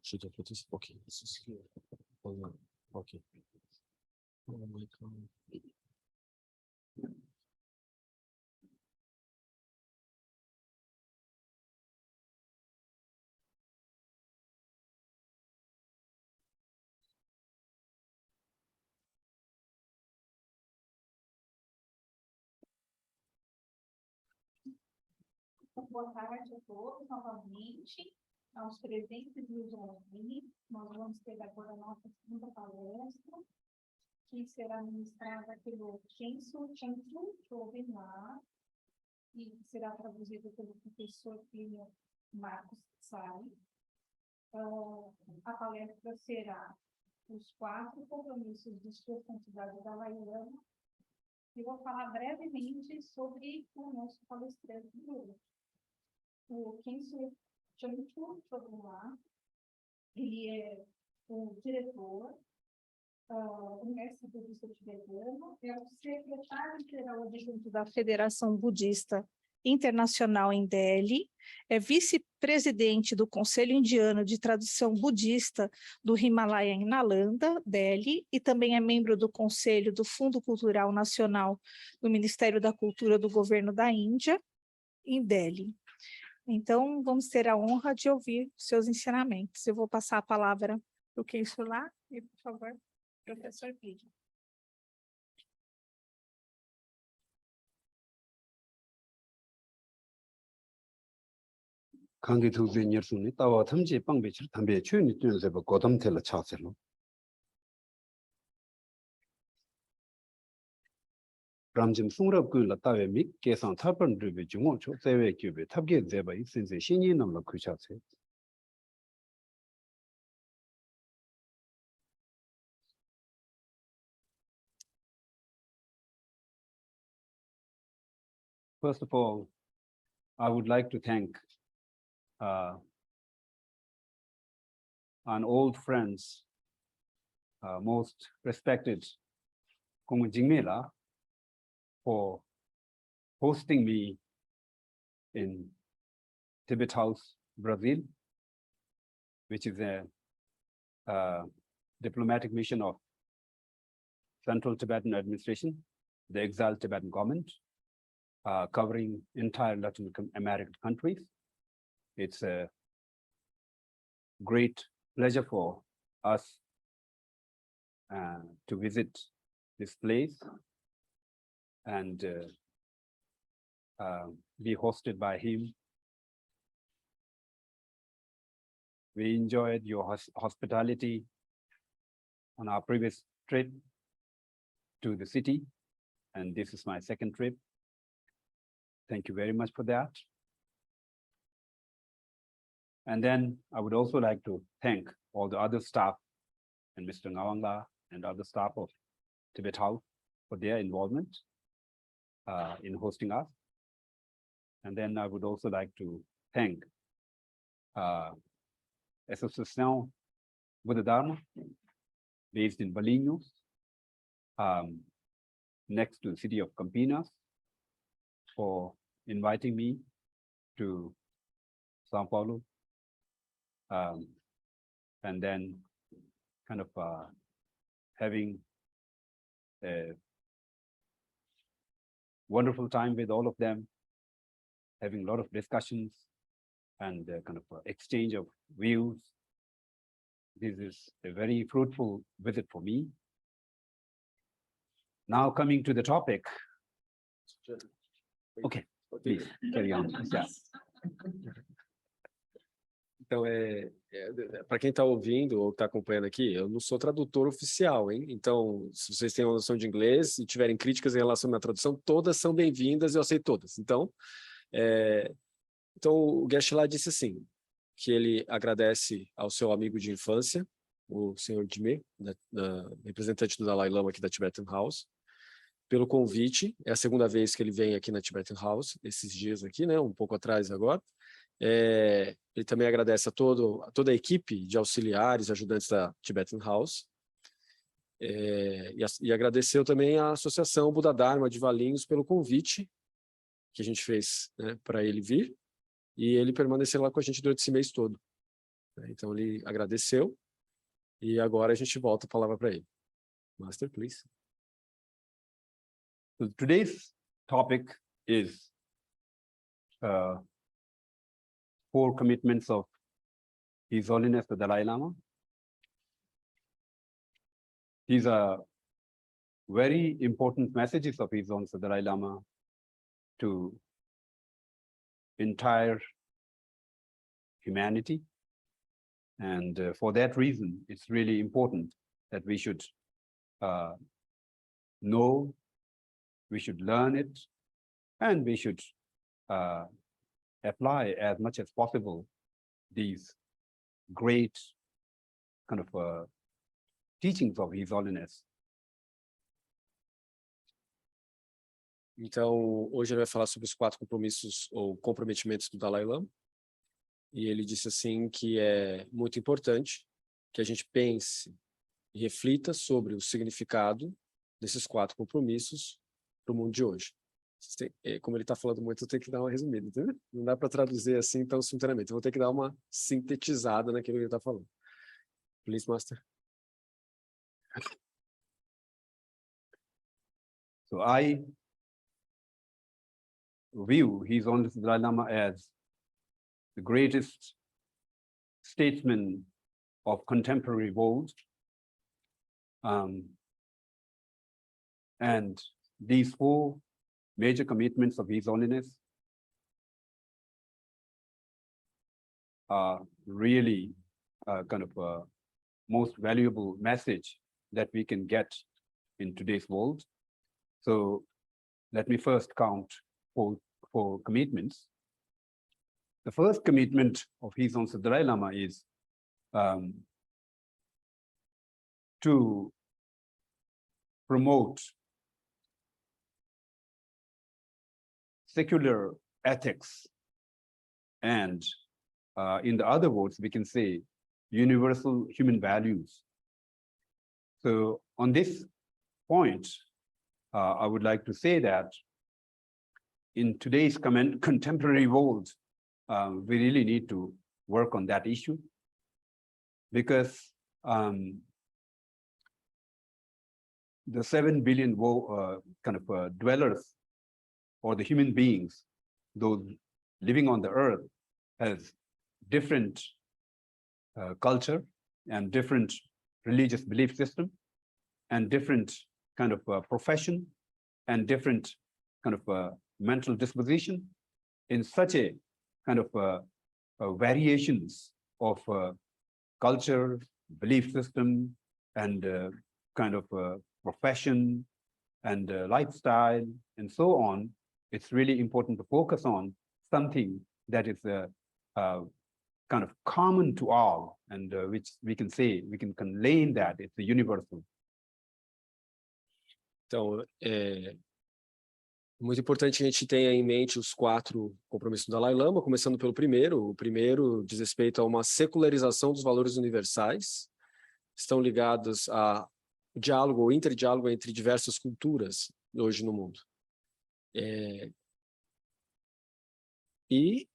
Okay, this is here. Okay. Oh my God. Boa tarde a todos, novamente, aos presentes e os ouvintes. Nós vamos ter agora a nossa segunda palestra, que será ministrada pelo Khensur Geshe Janchub Choeden, e será traduzida pelo professor Marcos Sai. A palestra será os quatro compromissos de Sua Santidade Dalai Lama. E vou falar brevemente sobre o nosso palestrante de hoje. O Khensur Geshe Choeden, ele é o diretor, o mestre budista tibetano, é o secretário-geral adjunto da Federação Budista Internacional em Delhi, é vice-presidente do Conselho Indiano de Tradução Budista do Himalaia em Nalanda, Delhi, e também é membro do Conselho do Fundo Cultural Nacional do Ministério da Cultura do Governo da Índia, em Delhi. Então, vamos ter a honra de ouvir seus ensinamentos. Eu vou passar a palavra para o Khensur lá, e, por favor, professor Pide. 강기 두대 녀순이 따와 탐지 빵배치 담배 추니 뛰어서 고담 텔라 차세로 람짐 숭럽 그라 따외 미 계산 탑번 드베 중어 초세외 규베 탑게 제바 있은세 신이 넘어 그샤세 First of all, I would like to thank an old friends, most respected Kumu Jingmela, for hosting me in Tibet House, Brazil, which is a diplomatic mission of Central Tibetan Administration, the exiled Tibetan government, covering entire Latin American countries. It's a great pleasure for us to visit this place and be hosted by him. We enjoyed your hospitality on our previous trip to the city, and this is my second trip. Thank you very much for that. And then I would also like to thank all the other staff and Mr. Ngawangla and other staff of Tibet House for their involvement in hosting us. And then I would also like to thank Association Buddha Dharma, based in Valinhos, next to the city of Campinas, for inviting me to Sao Paulo, and then kind of having a wonderful time with all of them, having a lot of discussions and kind of exchange of views. This is a very fruitful visit for me. Now coming to the topic. Okay, please carry on. Yeah. Então, para quem está ouvindo ou está acompanhando aqui, eu não sou tradutor oficial, hein? Então, se vocês têm uma noção de inglês e tiverem críticas em relação à minha tradução, todas são bem-vindas, eu aceito todas. Então, o Geshe lá disse assim, que ele agradece ao seu amigo de infância, o senhor Jime, representante do Dalai Lama aqui da Tibetan House, pelo convite. É a segunda vez que ele vem aqui na Tibetan House, esses dias aqui, né? Um pouco atrás agora. Ele também agradece a toda a equipe de auxiliares, ajudantes da Tibetan House, e agradeceu também à Associação Buddha Dharma de Valinhos pelo convite que a gente fez, né, para ele vir, e ele permanecer lá com a gente durante esse mês todo. Então ele agradeceu e agora a gente volta a palavra para ele. Master, please. So today's topic is 4 commitments of His Holiness the Dalai Lama. These are very important messages of His Holiness the Dalai Lama to entire humanity. And for that reason, it's really important that we should know, we should learn it, and we should apply as much as possible these great kind of teachings of His Holiness. Então, hoje ele vai falar sobre os 4 compromissos ou comprometimentos do Dalai Lama. E ele disse assim que é muito importante que a gente pense e reflita sobre o significado desses 4 compromissos para o mundo de hoje. Como ele está falando muito, eu tenho que dar uma resumida, entendeu? Não dá para traduzir assim tão simultaneamente. Eu vou ter que dar uma sintetizada naquilo que ele está falando. Please, Master. So I view His Holiness the Dalai Lama as the greatest statesman of contemporary world. And these 4 major commitments of His Holiness are really kind of a most valuable message that we can get in today's world. So let me first count 4 commitments. The first commitment of His Holiness the Dalai Lama is to promote secular ethics, and in the other words, we can say universal human values. So on this point, I would like to say that in today's contemporary world, we really need to work on that issue, because the 7 billion dwellers, or the human beings, those living on the earth, has different culture and different religious belief system and different kind of profession and different kind of mental disposition, in such a kind of variations of culture, belief system, and kind of profession and lifestyle and so on. It's really important to focus on something that is kind of common to all, and which we can say, we can claim that it's a universal. Então, é muito importante que a gente tenha em mente os 4 compromissos do Dalai Lama, começando pelo primeiro. O primeiro diz respeito a uma secularização dos valores universais, estão ligados a diálogo ou interdiálogo entre diversas culturas hoje no mundo. E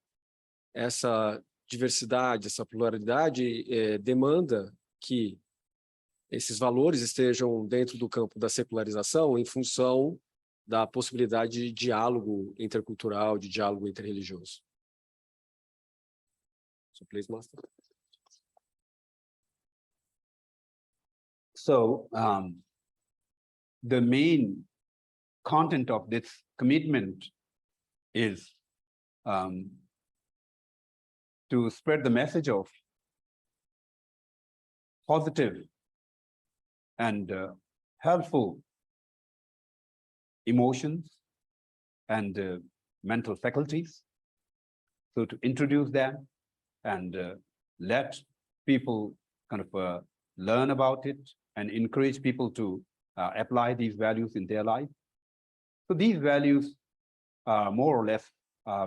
essa diversidade, essa pluralidade demanda que esses valores estejam dentro do campo da secularização em função da possibilidade de diálogo intercultural, de diálogo interreligioso. So please, Master. So the main content of this commitment is to spread the message of positive and helpful emotions and mental faculties. So to introduce them and let people kind of learn about it and encourage people to apply these values in their life. So these values, more or less,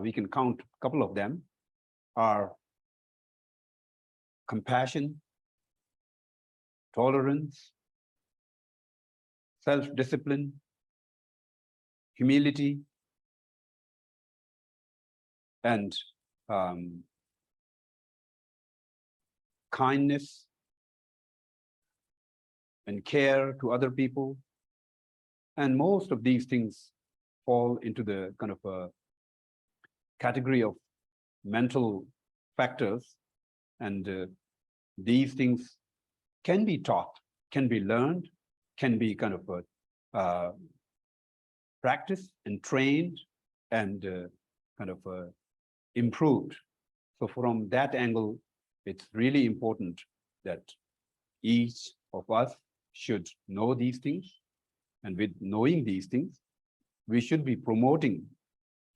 we can count a couple of them, are compassion, tolerance, self-discipline, humility, and kindness and care to other people. And most of these things fall into the kind of a category of mental factors. And these things can be taught, can be learned, can be kind of practiced and trained and kind of improved. So from that angle, it's really important that each of us should know these things. And with knowing these things, we should be promoting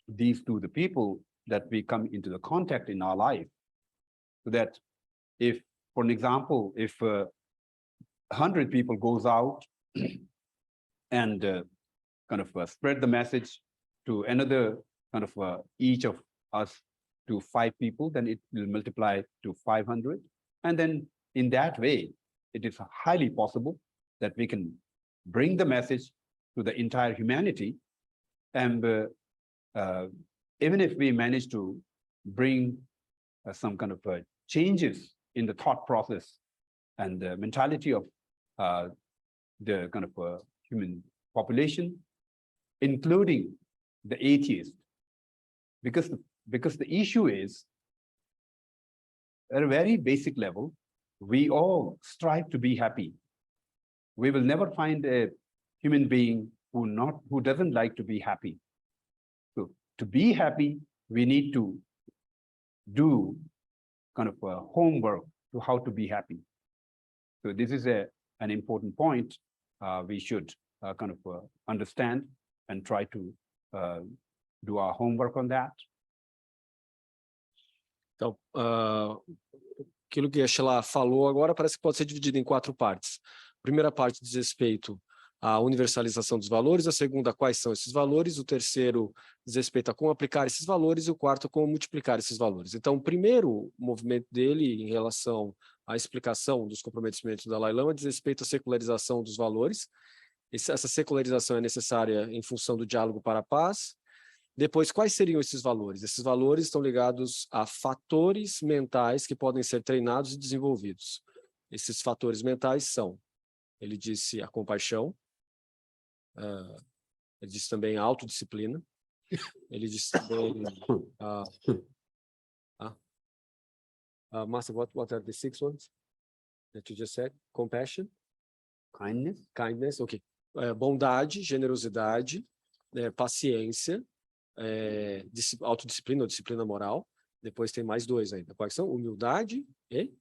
these to the people that we come into the contact in our life. So that if, for an example, if 100 people goes out and kind of spread the message to another kind of each of us to 5 people, then it will multiply to 500. And then in that way, it is highly possible that we can bring the message to the entire humanity. And even if we manage to bring some kind of changes in the thought process and the mentality of the kind of human population, including the atheist, because the issue is, at a very basic level, we all strive to be happy. We will never find a human being who doesn't like to be happy. So to be happy, we need to do kind of homework to how to be happy. So this is an important point we should kind of understand and try to do our homework on that. Então, aquilo que a Sheila falou agora parece que pode ser dividido em 4 partes. A primeira parte diz respeito à universalização dos valores, a segunda, quais são esses valores, o terceiro diz respeito a como aplicar esses valores, e o quarto, como multiplicar esses valores. Então, o primeiro movimento dele em relação à explicação dos comprometimentos do Dalai Lama diz respeito à secularização dos valores. Essa secularização é necessária em função do diálogo para a paz. Depois, quais seriam esses valores? Esses valores estão ligados a fatores mentais que podem ser treinados e desenvolvidos. Esses fatores mentais são, ele disse, a compaixão, ele disse também a autodisciplina, ele disse também Master, what are the 6 ones that you just said? Compassion? Kindness, ok. Bondade, generosidade, paciência, autodisciplina ou disciplina moral. Depois tem mais 2 ainda. Quais são? Humildade e?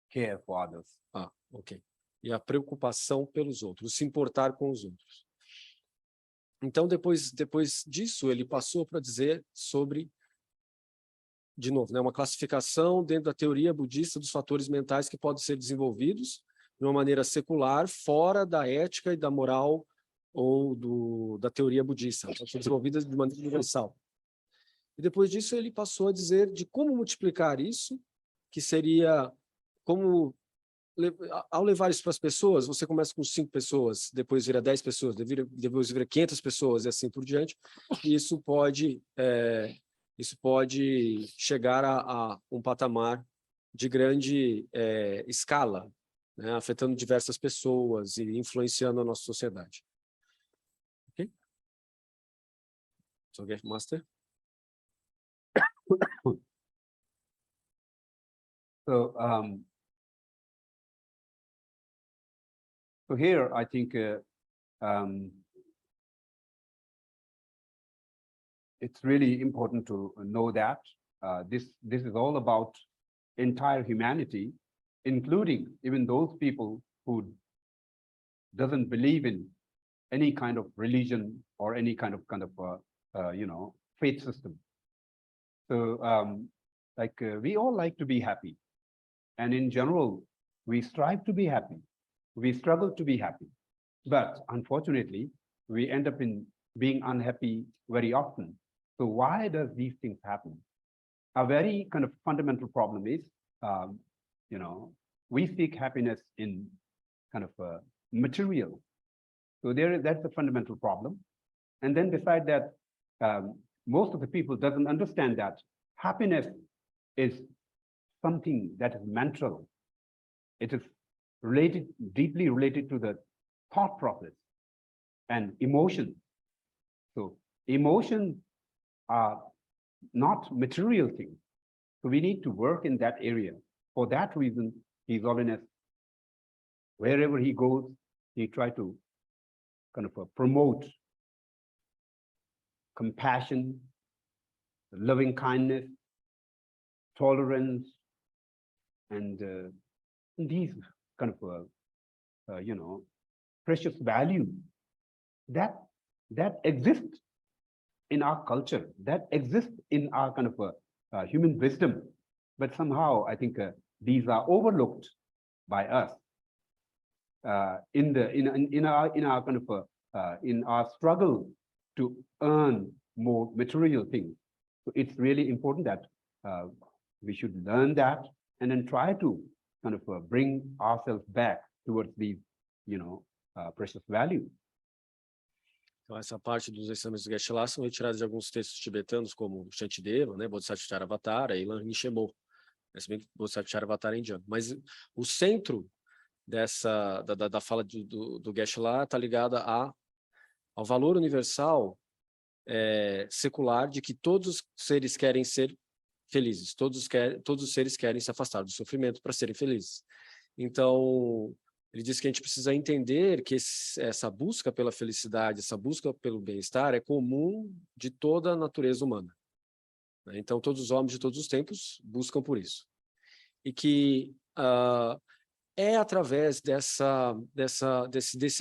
Care for others. Ok. E a preocupação pelos outros, se importar com os outros. Então, depois disso, ele passou para dizer sobre, de novo, né, uma classificação dentro da teoria budista dos fatores mentais que podem ser desenvolvidos de uma maneira secular, fora da ética e da moral ou da teoria budista, podem ser desenvolvidas de maneira universal. E depois disso, ele passou a dizer de como multiplicar isso, que seria como, ao levar isso para as pessoas, você começa com 5 pessoas, depois vira 10 pessoas, depois vira 500 pessoas e assim por diante, e isso pode chegar a um patamar de grande escala, né, afetando diversas pessoas e influenciando a nossa sociedade. Ok? So, okay, Master? So, so here, I think it's really important to know that this is all about entire humanity, including even those people who doesn't believe in any kind of religion or any kind of faith system. So we all like to be happy, and in general we strive to be happy, we struggle to be happy, but unfortunately we end up in being unhappy very often. So why does these things happen? A very kind of fundamental problem is we seek happiness in kind of material. So that's a fundamental problem. And then decide that most of the people doesn't understand that happiness is something that is mental. It is related, deeply related to the thought process and emotion. So emotions are not material things. So we need to work in that area. For that reason, His Holiness, wherever he goes, he tries to kind of promote compassion, loving kindness, tolerance, and these kind of precious values that exist in our culture, that exist in our kind of human wisdom, but somehow I think these are overlooked by us in our kind of in our struggle to earn more material things. So it's really important that we should learn that and then try to kind of bring ourselves back towards these, precious values. Então, essa parte dos ensinamentos do Geshe-la são retiradas de alguns textos tibetanos, como Shantideva, né, Bodhisattva Charavatar, e Lan Rinpoche, se bem que Bodhisattva Charavatar é indiano. Mas o centro da fala do Geshe-la está ligada ao valor universal secular de que todos os seres querem ser felizes, todos os seres querem se afastar do sofrimento para serem felizes. Então, ele diz que a gente precisa entender que essa busca pela felicidade, essa busca pelo bem-estar é comum de toda a natureza humana. Então, todos os homens de todos os tempos buscam por isso. E que é através desse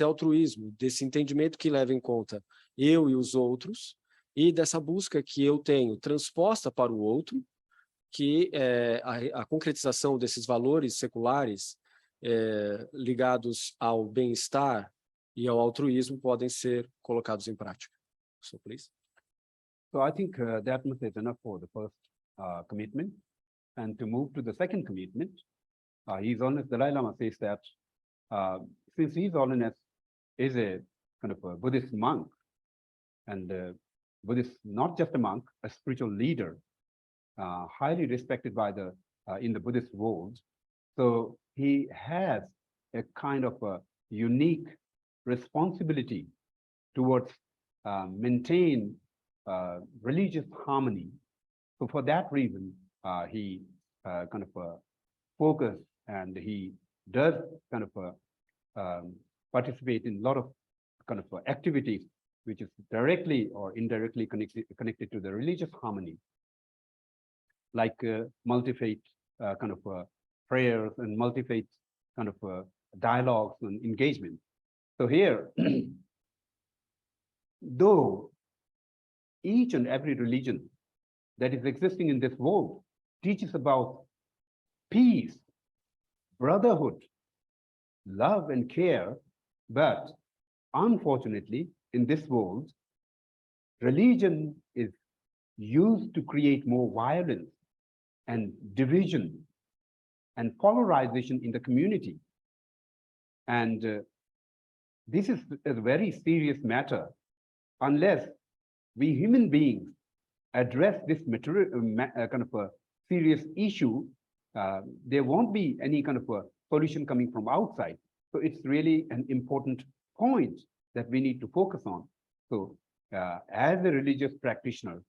altruísmo, desse entendimento que leva em conta eu e os outros, e dessa busca que eu tenho transposta para o outro, que a concretização desses valores seculares ligados ao bem-estar e ao altruísmo podem ser colocados em prática. So, please. So I think that much is enough for the first commitment. And to move to the second commitment, His Holiness Dalai Lama says that since His Holiness is a kind of a Buddhist monk, and Buddhist, not just a monk, a spiritual leader, highly respected by in the Buddhist world. So he has a kind of a unique responsibility towards maintain religious harmony. So for that reason, he kind of focus, and he does kind of participate in a lot of kind of activities which is directly or indirectly connected to the religious harmony, like multi-faith kind of prayers and multi-faith kind of dialogues and engagement. So here, though each and every religion that is existing in this world teaches about peace, brotherhood, love and care, but unfortunately, in this world, religion is used to create more violence and division and polarization in the community. And this is a very serious matter. Unless we human beings address this material, kind of a serious issue, there won't be any kind of a solution coming from outside. So it's really an important point that we need to focus on. So as a religious practitioner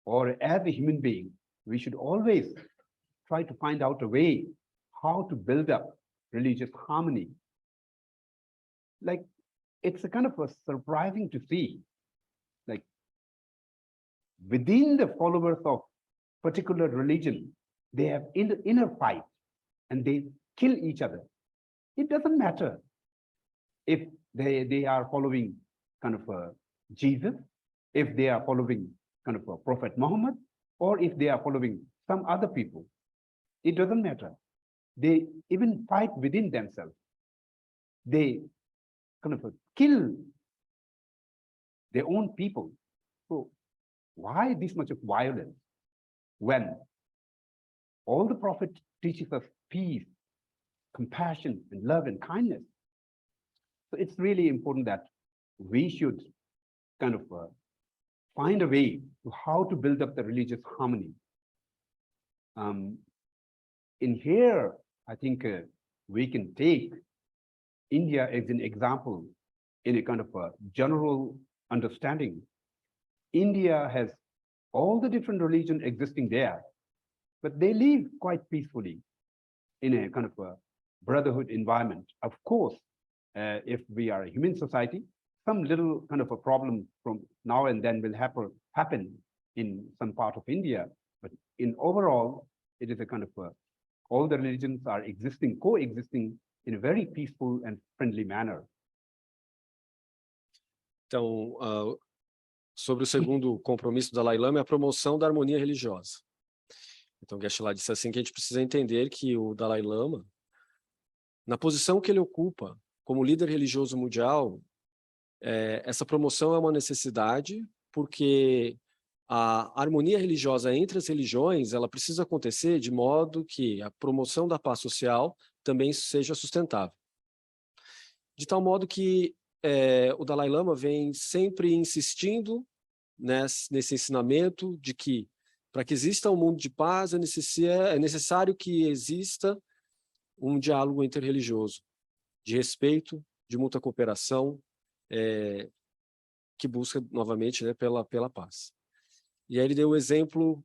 or as a human being, we should always try to find out a way how to build up religious harmony. Like, it's a kind of a surprising to see, like, within the followers of particular religion, they have inner fight and they kill each other. It doesn't matter if they are following kind of Jesus, if they are following kind of Prophet Muhammad, or if they are following some other people. It doesn't matter. They even fight within themselves. They kind of kill their own people. So why this much of violence when all the Prophet teaches us peace, compassion, and love and kindness? So it's really important that we should kind of find a way to how to build up the religious harmony. in here, I think we can take India as an example in a kind of a general understanding. India has all the different religions existing there, but they live quite peacefully in a kind of a brotherhood environment. Of course, if we are a human society, some little kind of a problem from now and then will happen in some part of India, but in overall, it is a kind of a, all the religions are coexisting in a very peaceful and friendly manner. Então, sobre o segundo compromisso do Dalai Lama é a promoção da harmonia religiosa. Então, Geshe lá disse assim que a gente precisa entender que o Dalai Lama, na posição que ele ocupa como líder religioso mundial, essa promoção é uma necessidade porque a harmonia religiosa entre as religiões, ela precisa acontecer de modo que a promoção da paz social também seja sustentável. De tal modo que o Dalai Lama vem sempre insistindo nesse ensinamento de que, para que exista um mundo de paz, é necessário que exista um diálogo interreligioso, de respeito, de mútua cooperação, que busca, novamente, né, pela paz. E aí ele deu o exemplo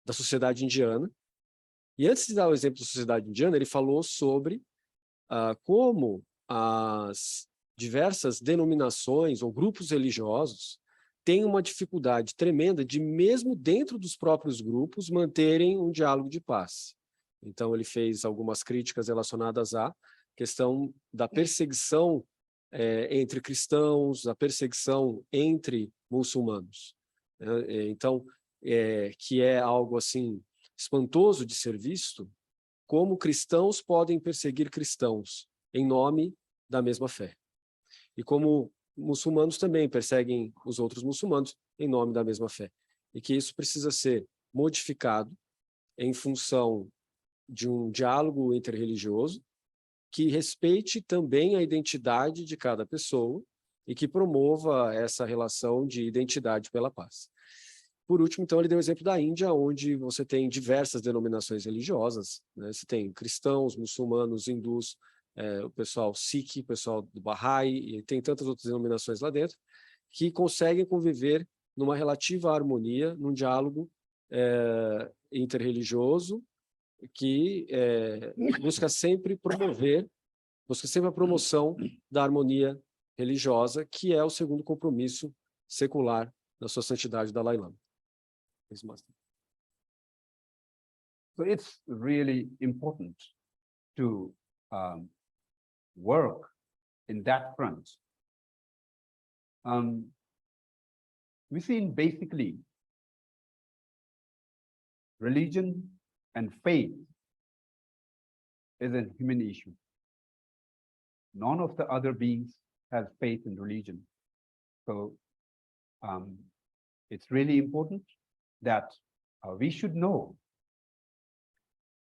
da sociedade indiana. E antes de dar o exemplo da sociedade indiana, ele falou sobre como as diversas denominações ou grupos religiosos têm uma dificuldade tremenda de, mesmo dentro dos próprios grupos, manterem um diálogo de paz. Então, ele fez algumas críticas relacionadas à questão da perseguição entre cristãos, a perseguição entre muçulmanos. Então, que é algo assim espantoso de ser visto, como cristãos podem perseguir cristãos em nome da mesma fé. E como muçulmanos também perseguem os outros muçulmanos em nome da mesma fé. E que isso precisa ser modificado em função de um diálogo interreligioso que respeite também a identidade de cada pessoa e que promova essa relação de identidade pela paz. Por último, então, ele deu o exemplo da Índia, onde você tem diversas denominações religiosas, né? Você tem cristãos, muçulmanos, hindus, o pessoal Sikh, o pessoal do Bahá'í, e tem tantas outras denominações lá dentro, que conseguem conviver numa relativa harmonia, num diálogo interreligioso, que busca sempre a promoção da harmonia religiosa, que é o segundo compromisso secular da Sua Santidade Dalai Lama. So it's really important to work in that front. We see basically religion and faith is a human issue. None of the other beings have faith in religion. So it's really important that we should know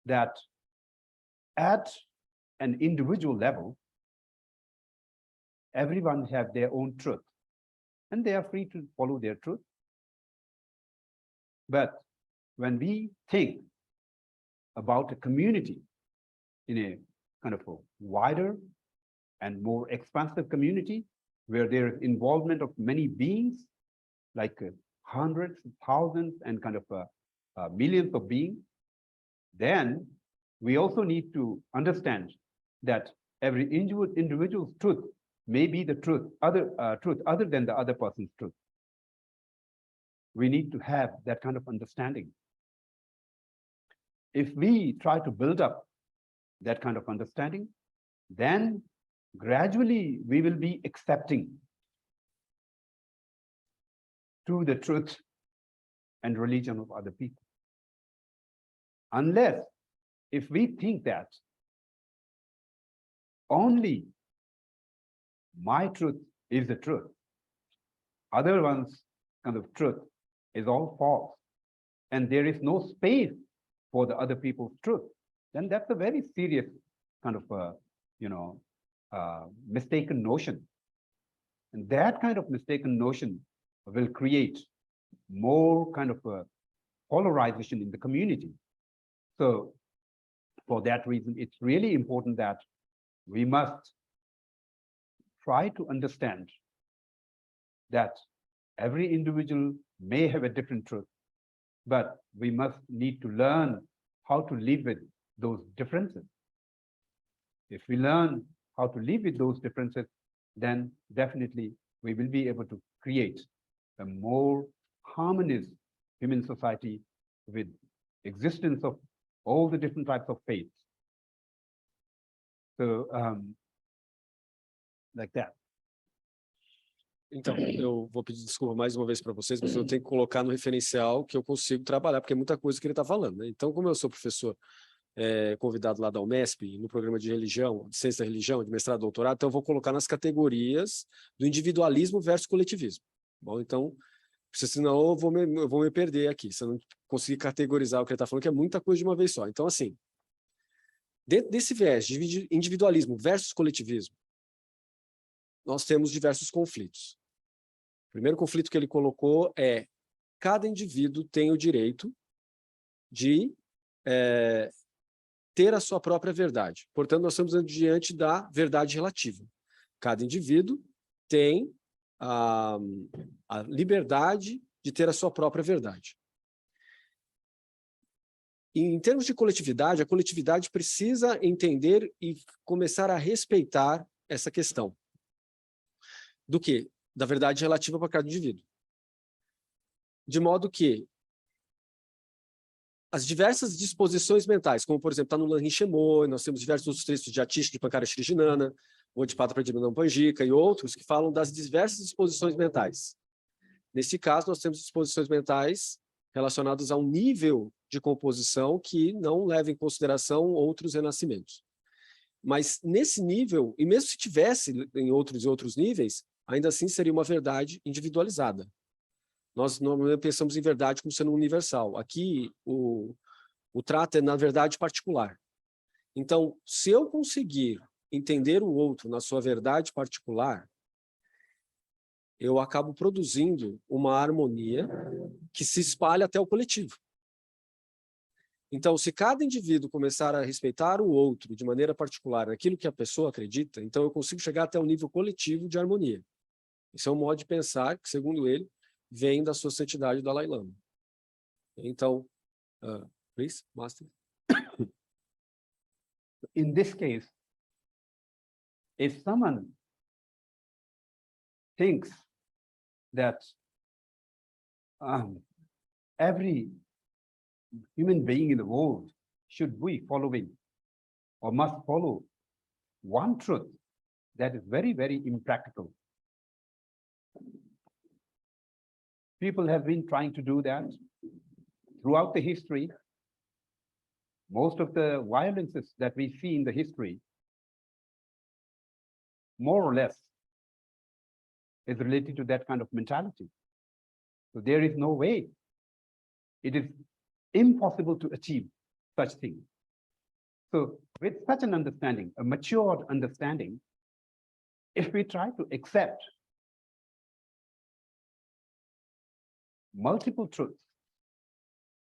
that at an individual level, everyone have their own truth, and they are free to follow their truth. But when we think about a community in a kind of a wider and more expansive community, where there is involvement of many beings, like hundreds, thousands, and kind of millions of beings, then we also need to understand that every individual's truth may be the truth other than the other person's truth. We need to have that kind of understanding. If we try to build up that kind of understanding, then gradually we will be accepting to the truth and religion of other people. Unless, if we think that only my truth is the truth, other one's kind of truth is all false, and there is no space for the other people's truth, then that's a very serious kind of mistaken notion. And that kind of mistaken notion will create more kind of a polarization in the community. So for that reason, it's really important that we must try to understand that every individual may have a different truth, but we must need to learn how to live with those differences. If we learn how to live with those differences, then definitely we will be able to create a more harmonious human society with existence of all the different types of faiths. So, like that. Então, eu vou pedir desculpa mais uma vez para vocês, mas eu tenho que colocar no referencial que eu consigo trabalhar, porque é muita coisa que ele está falando, né? Então, como eu sou professor convidado lá da Unesp, no programa de religião, de ciência da religião, de mestrado, doutorado, então eu vou colocar nas categorias do individualismo versus coletivismo. Bom, então, senão eu vou me perder aqui, se eu não conseguir categorizar o que ele está falando, que é muita coisa de uma vez só. Então, assim, dentro desse viés de individualismo versus coletivismo, nós temos diversos conflitos. O primeiro conflito que ele colocou é: cada indivíduo tem o direito de ter a sua própria verdade. Portanto, nós estamos diante da verdade relativa. Cada indivíduo tem a liberdade de ter a sua própria verdade. E, em termos de coletividade, a coletividade precisa entender e começar a respeitar essa questão. Do quê? Da verdade relativa para cada indivíduo. De modo que as diversas disposições mentais, como, por exemplo, está no Lanrin Shemô, nós temos diversos outros textos de Atish, de Pankara Shrijinana, ou de Pata Pradipana Panjika, e outros que falam das diversas disposições mentais. Nesse caso, nós temos disposições mentais relacionadas a um nível de composição que não leva em consideração outros renascimentos. Mas nesse nível, e mesmo se tivesse em outros níveis, ainda assim seria uma verdade individualizada. Nós normalmente pensamos em verdade como sendo universal. Aqui, o trato é na verdade particular. Então, se eu conseguir entender o outro na sua verdade particular, eu acabo produzindo uma harmonia que se espalha até o coletivo. Então, se cada indivíduo começar a respeitar o outro de maneira particular, naquilo que a pessoa acredita, então eu consigo chegar até um nível coletivo de harmonia. Esse é um modo de pensar que, segundo ele, vem da Sua Santidade, o Dalai Lama. Então, please, Master. In this case, if someone thinks that every human being in the world should be following or must follow one truth, that is very, very impractical. People have been trying to do that throughout the history. Most of the violences that we see in the history, more or less, is related to that kind of mentality. So there is no way. It is impossible to achieve such things. So with such an understanding, a matured understanding, if we try to accept multiple truths,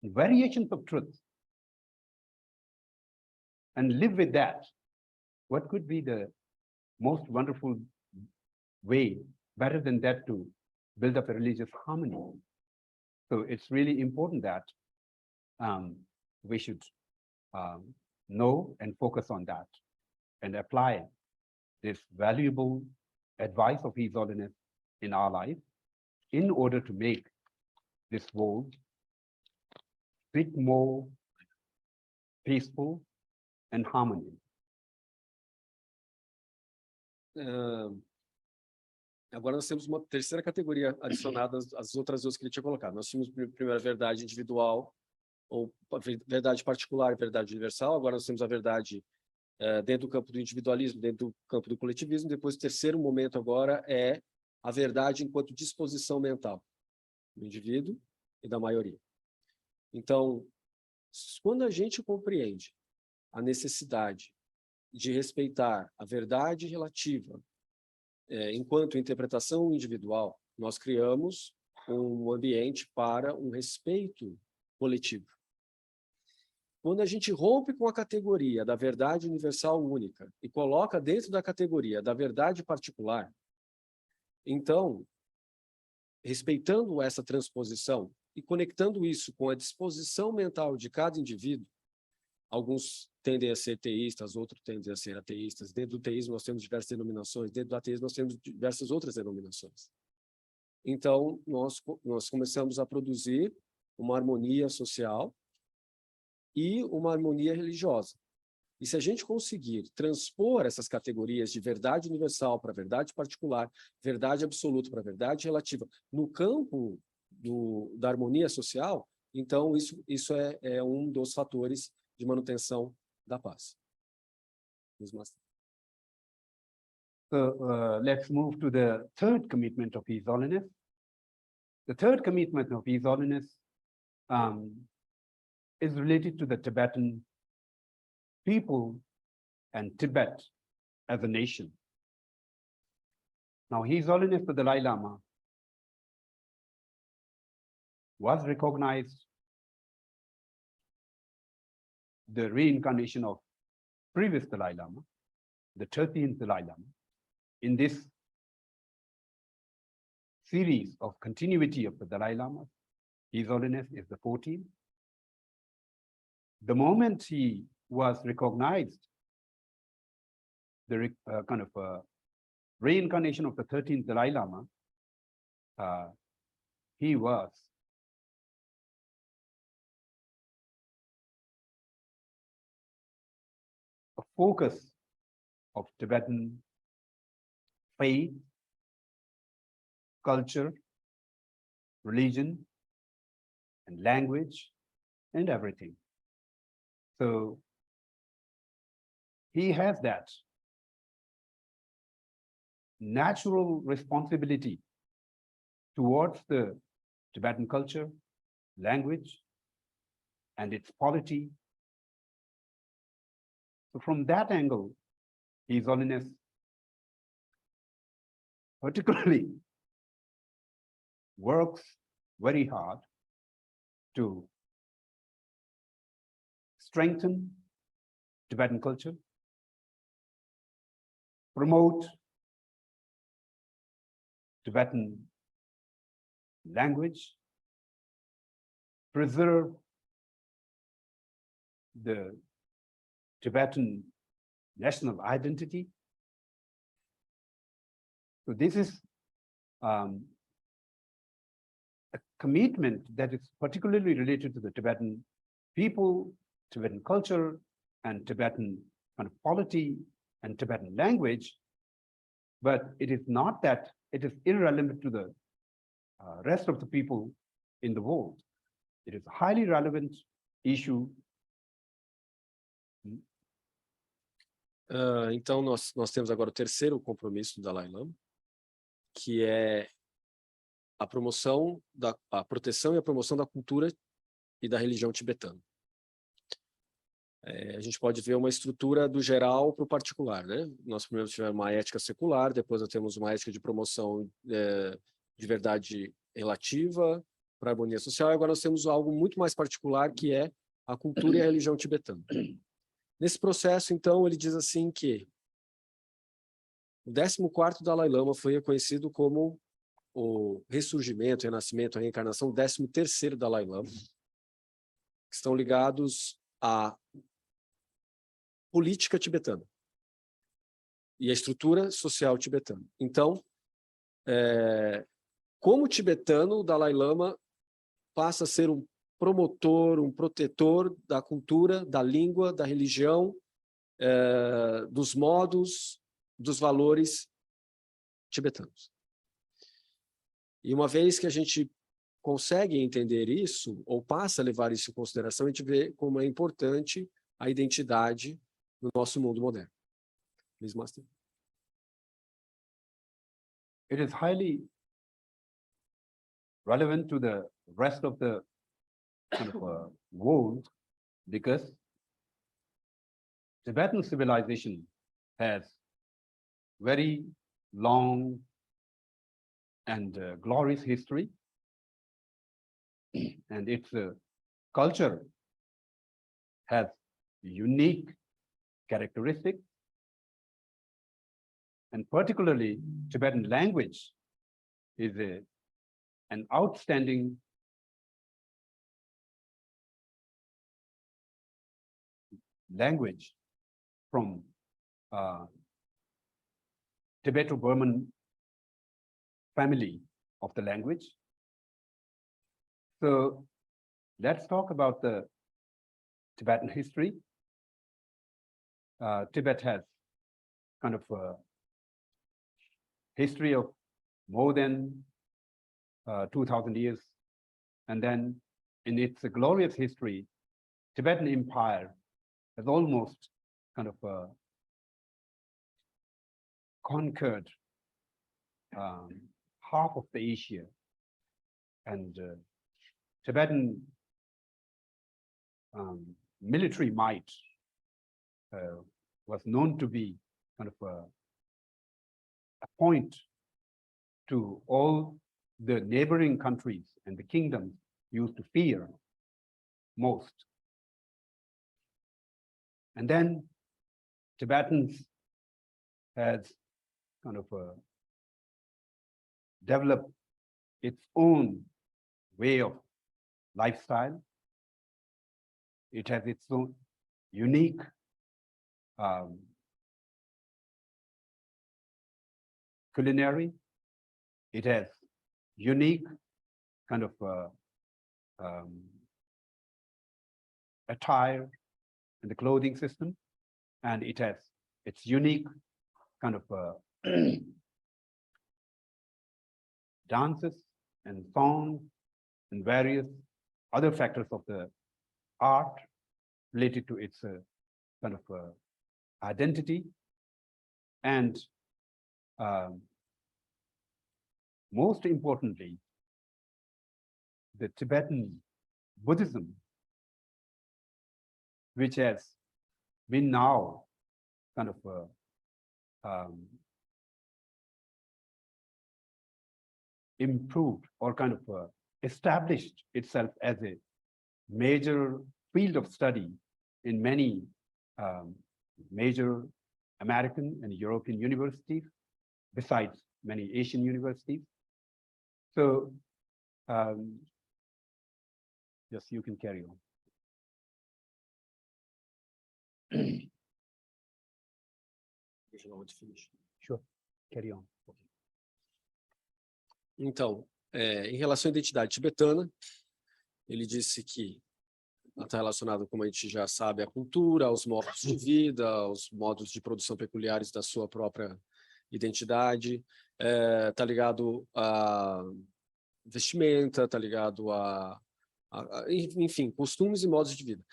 variations of truths, and live with that, what could be the most wonderful way, better than that, to build up a religious harmony? So it's really important that we should know and focus on that and apply this valuable advice of His Holiness in our life in order to make this world a bit more peaceful and harmonious. Agora nós temos uma terceira categoria adicionada às outras duas que ele tinha colocado. Nós tínhamos primeiro a verdade individual, ou verdade particular e verdade universal. Agora nós temos a verdade dentro do campo do individualismo, dentro do campo do coletivismo. Depois, o terceiro momento agora é a verdade enquanto disposição mental do indivíduo e da maioria. Então, quando a gente compreende a necessidade de respeitar a verdade relativa enquanto interpretação individual, nós criamos um ambiente para um respeito coletivo. Quando a gente rompe com a categoria da verdade universal única e coloca dentro da categoria da verdade particular, então, respeitando essa transposição e conectando isso com a disposição mental de cada indivíduo, alguns tendem a ser teístas, outros tendem a ser ateístas. Dentro do teísmo nós temos diversas denominações, dentro do ateísmo nós temos diversas outras denominações. Então, nós começamos a produzir uma harmonia social e uma harmonia religiosa. E se a gente conseguir transpor essas categorias de verdade universal para verdade particular, verdade absoluta para verdade relativa, no campo da harmonia social, então isso é um dos fatores de manutenção da paz. So let's move to the third commitment of His Holiness. The third commitment of His Holiness is related to the Tibetan people and Tibet as a nation. Now, His Holiness the Dalai Lama was recognized the reincarnation of previous Dalai Lama, the 13th Dalai Lama, in this series of continuity of the Dalai Lama. His Holiness is the 14th. The moment he was recognized, the reincarnation of the 13th Dalai Lama, he was a focus of Tibetan faith, culture, religion, and language, and everything. So he has that natural responsibility towards the Tibetan culture, language, and its polity. So from that angle, His Holiness particularly works very hard to strengthen Tibetan culture, promote Tibetan language, preserve the Tibetan national identity. So this is a commitment that is particularly related to the Tibetan people, Tibetan culture, and Tibetan polity and Tibetan language, but it is not that it is irrelevant to the rest of the people in the world. It is a highly relevant issue. Então, nós temos agora o terceiro compromisso do Dalai Lama, que é a promoção, a proteção e a promoção da cultura e da religião tibetana. A gente pode ver uma estrutura do geral para o particular, né? Nós primeiro tivemos uma ética secular, depois nós temos uma ética de promoção de verdade relativa para a harmonia social, e agora nós temos algo muito mais particular, que é a cultura e a religião tibetana. Nesse processo, então, ele diz assim que o 14º Dalai Lama foi reconhecido como o ressurgimento, o renascimento, a reencarnação do 13º Dalai Lama, que estão ligados à política tibetana e à estrutura social tibetana. Então, como tibetano, o Dalai Lama passa a ser um promotor, um protetor da cultura, da língua, da religião, dos modos, dos valores tibetanos. E uma vez que a gente consegue entender isso, ou passa a levar isso em consideração, a gente vê como é importante a identidade no nosso mundo moderno. Please, Master. It is highly relevant to the rest of the world, because Tibetan civilization has very long and glorious history, and its culture has unique characteristics, and particularly Tibetan language is an outstanding language from Tibeto-Burman family of the language. So let's talk about the Tibetan history. Tibet has kind of a history of more than 2,000 years. And then in its glorious history, Tibetan Empire has almost kind of conquered half of the Asia. And Tibetan military might was known to be kind of a point to all the neighboring countries and the kingdoms used to fear most. And then Tibetans has kind of developed its own way of lifestyle. It has its own unique culinary. It has unique kind of attire and the clothing system, and it has its unique kind of dances and songs and various other factors of the art related to its kind of identity. And most importantly, the Tibetan Buddhism, which has been now kind of improved or kind of established itself as a major field of study in many major American and European universities, besides many Asian universities. So, yes, you can carry on. Sure, carry on. Então, em relação à identidade tibetana, ele disse que está relacionado, como a gente já sabe, à cultura, aos modos de vida, aos modos de produção peculiares da sua própria identidade, está ligado à vestimenta, está ligado enfim, costumes e modos de vida.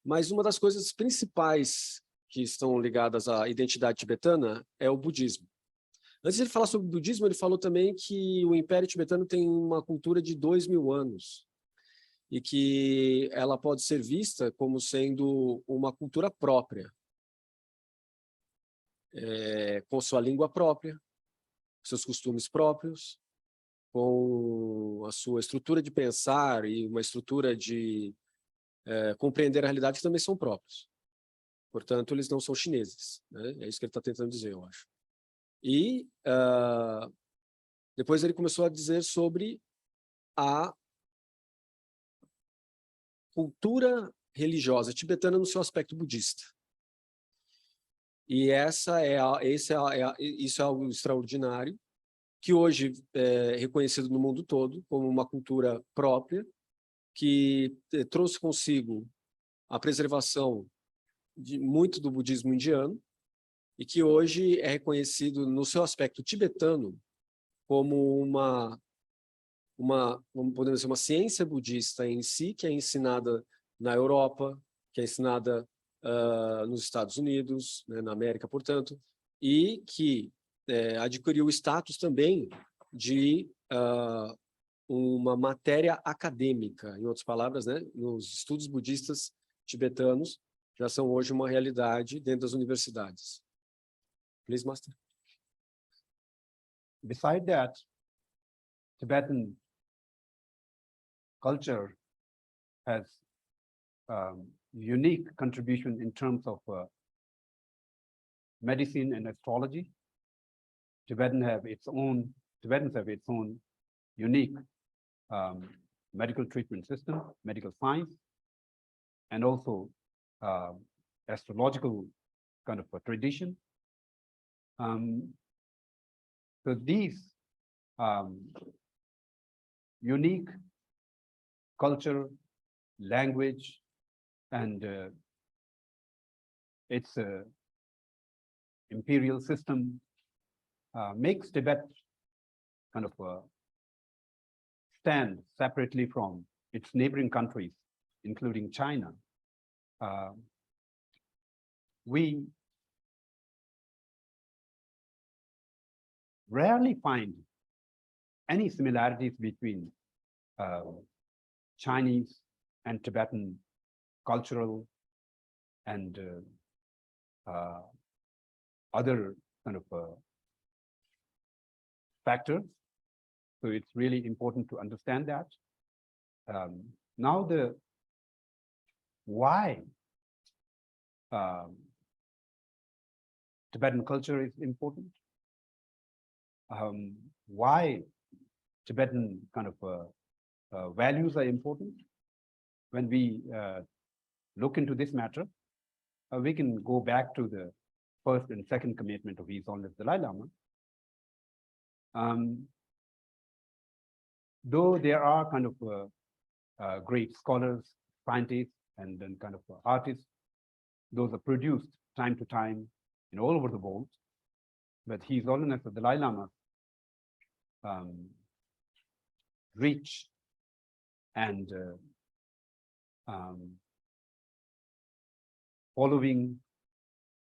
Mas uma das coisas principais que estão ligadas à identidade tibetana é o budismo. Antes de ele falar sobre o budismo, ele falou também que o Império Tibetano tem uma cultura de 2.000 anos e que ela pode ser vista como sendo uma cultura própria, com sua língua própria, seus costumes próprios, com a sua estrutura de pensar e uma estrutura de compreender a realidade que também são próprios. Portanto, eles não são chineses, né? É isso que ele está tentando dizer, eu acho. E depois ele começou a dizer sobre a cultura religiosa tibetana no seu aspecto budista. E isso é algo extraordinário, que hoje é reconhecido no mundo todo como uma cultura própria, que trouxe consigo a preservação de muito do budismo indiano, e que hoje é reconhecido no seu aspecto tibetano como podemos dizer, uma ciência budista em si, que é ensinada na Europa, que é ensinada nos Estados Unidos, né, na América, portanto, e que adquiriu o status também de uma matéria acadêmica, em outras palavras, né, nos estudos budistas tibetanos já são hoje uma realidade dentro das universidades. Please, Master. Beside that, Tibetan culture has unique contribution in terms of medicine and astrology. Tibetans have its own unique medical treatment system, medical science, and also astrological kind of a tradition. So these unique culture, language, and its imperial system makes Tibet kind of stand separately from its neighboring countries, including China. We rarely find any similarities between Chinese and Tibetan cultural and other kind of factors. So it's really important to understand that. Now the why Tibetan culture is important, why Tibetan kind of values are important. When we look into this matter, we can go back to the first and second commitment of His Holiness Dalai Lama. Though there are kind of great scholars, scientists, and then kind of artists, those are produced time to time in all over the world, but His Holiness the Dalai Lama reach and following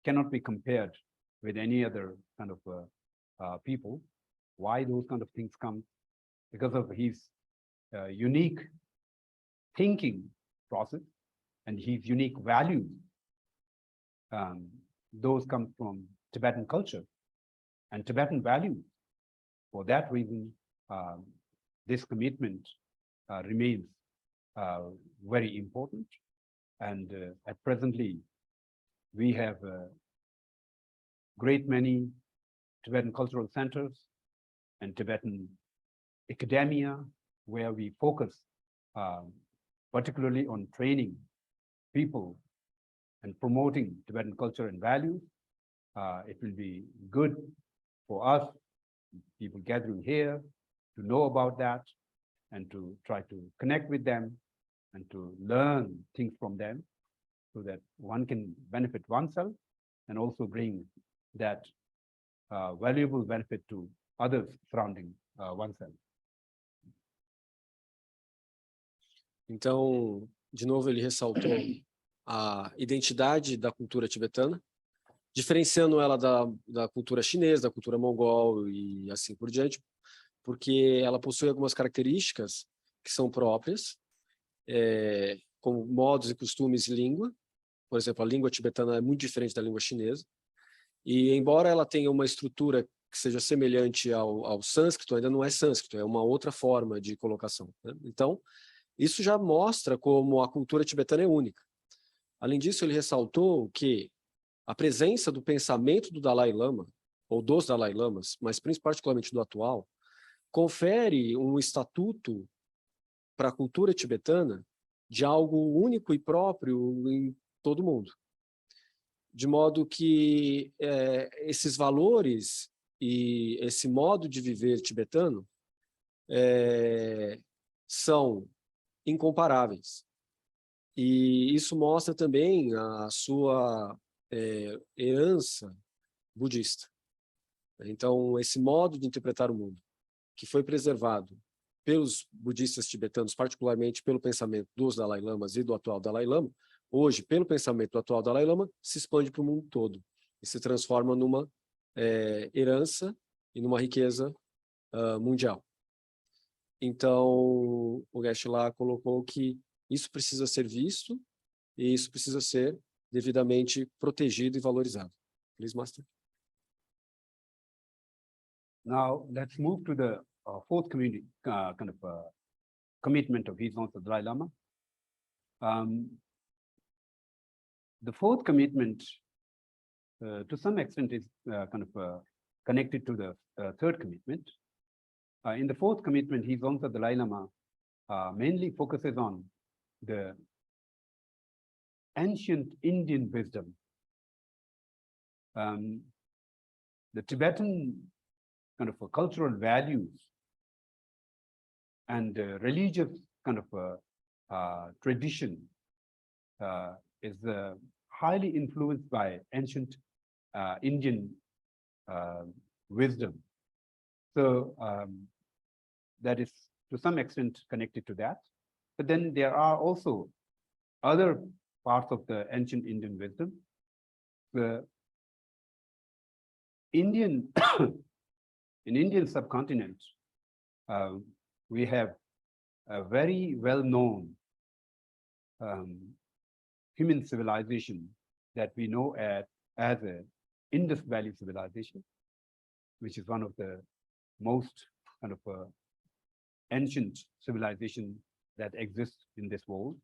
cannot be compared with any other kind of people. Why those kind of things come? Because of his unique thinking process and his unique values. Those come from Tibetan culture and Tibetan values. For that reason, this commitment remains very important. And at presently, we have a great many Tibetan cultural centers and Tibetan academia where we focus particularly on training people and promoting Tibetan culture and values. It will be good for us, people gathering here, to know about that and to try to connect with them and to learn things from them so that one can benefit oneself and also bring that valuable benefit to others surrounding oneself. Então, de novo, ele ressaltou a identidade da cultura tibetana, diferenciando ela da cultura chinesa, da cultura mongol e assim por diante, porque ela possui algumas características que são próprias, como modos e costumes e língua. Por exemplo, a língua tibetana é muito diferente da língua chinesa, e embora ela tenha uma estrutura que seja semelhante ao sânscrito, ainda não é sânscrito, é uma outra forma de colocação, né? Então, isso já mostra como a cultura tibetana é única. Além disso, ele ressaltou que a presença do pensamento do Dalai Lama, ou dos Dalai Lamas, mas particularmente do atual, confere um estatuto para a cultura tibetana de algo único e próprio em todo mundo. De modo que esses valores e esse modo de viver tibetano são incomparáveis. E isso mostra também a sua herança budista. Então, esse modo de interpretar o mundo, que foi preservado pelos budistas tibetanos, particularmente pelo pensamento dos Dalai Lamas e do atual Dalai Lama, hoje, pelo pensamento do atual Dalai Lama, se expande para o mundo todo e se transforma numa herança e numa riqueza mundial. Então, o Geshe lá colocou que isso precisa ser visto e isso precisa ser devidamente protegido e valorizado. Please, Master. Now, let's move to the fourth community, commitment of His Holiness Dalai Lama. The fourth commitment, to some extent, is connected to the third commitment. In the fourth commitment, His Holiness Dalai Lama mainly focuses on the ancient Indian wisdom. The Tibetan cultural values and religious tradition is highly influenced by ancient Indian wisdom. So that is to some extent connected to that. But then there are also other parts of the ancient Indian wisdom. The in Indian subcontinent, we have a very well-known human civilization that we know as a Indus Valley civilization, which is one of the most ancient civilization that exists in this world.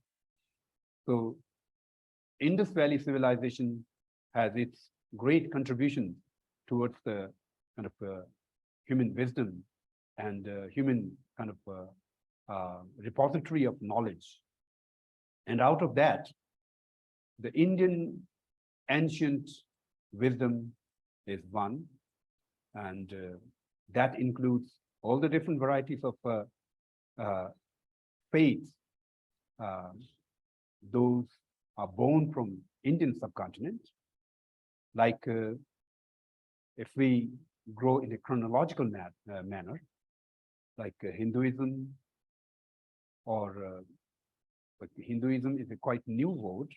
So Indus Valley civilization has its great contribution towards the human wisdom and human repository of knowledge. And out of that, the Indian ancient wisdom is one, and that includes all the different varieties of faiths. Those are born from Indian subcontinent. Like if we grow in a chronological manner, like Hinduism, or but Hinduism is a quite new word,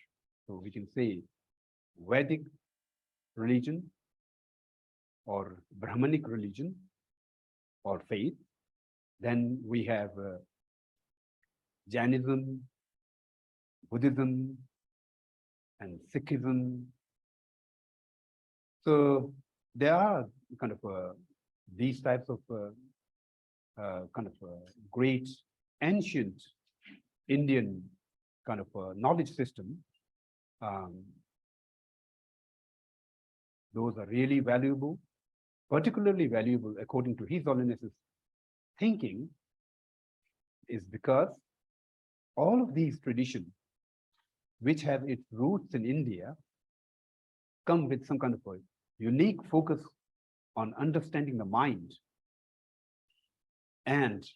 so we can say Vedic religion, or Brahmanic religion, or faith. Then we have Jainism, Buddhism, and Sikhism. So there are these types of great ancient Indian knowledge system. Those are really valuable, particularly valuable according to His Holiness's thinking, is because all of these traditions, which have its roots in India, come with some a unique focus on understanding the mind and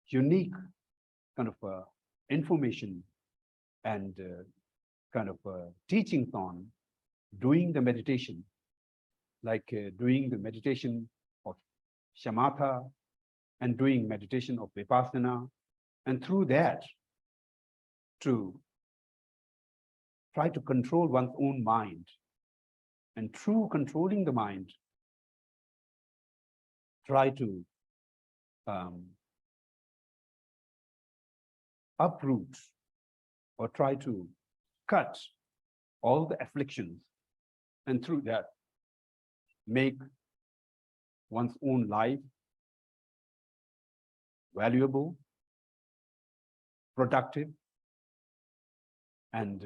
unique information and teachings on doing the meditation, like doing the meditation of shamatha and doing meditation of vipassana, and through that to try to control one's own mind. And through controlling the mind, try to uproot or try to cut all the afflictions, and through that make one's own life valuable, productive, and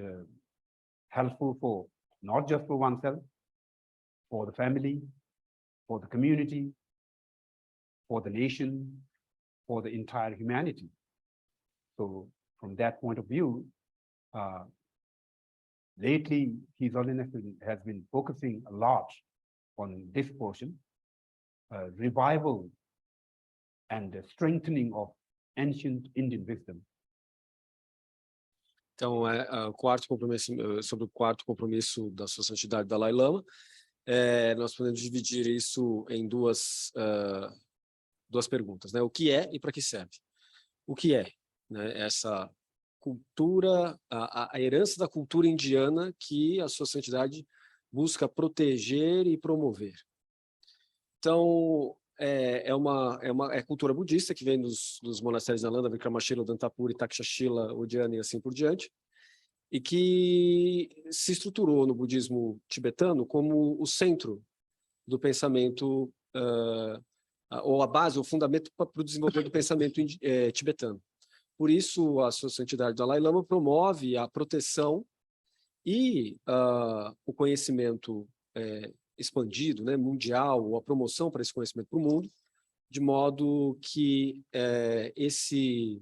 helpful for not just for oneself, for the family, for the community, for the nation, for the entire humanity. So from that point of view, lately, His Holiness has been focusing a lot on this portion, revival and strengthening of ancient Indian wisdom. Então, o quarto compromisso, sobre o quarto compromisso da Sua Santidade Dalai Lama, nós podemos dividir isso em duas perguntas, né? O que é e para que serve? O que é, né? Essa cultura, a herança da cultura indiana que a Sua Santidade busca proteger e promover. Então, é cultura budista que vem dos monastérios da Nalanda, Vikramashila, Dantapura, Takshashila, Udhyana e assim por diante, e que se estruturou no budismo tibetano como o centro do pensamento, ou a base, o fundamento para o desenvolvimento do pensamento tibetano. Por isso, a Sua Santidade Dalai Lama promove a proteção e o conhecimento expandido, né, mundial, ou a promoção para esse conhecimento para o mundo, de modo que esse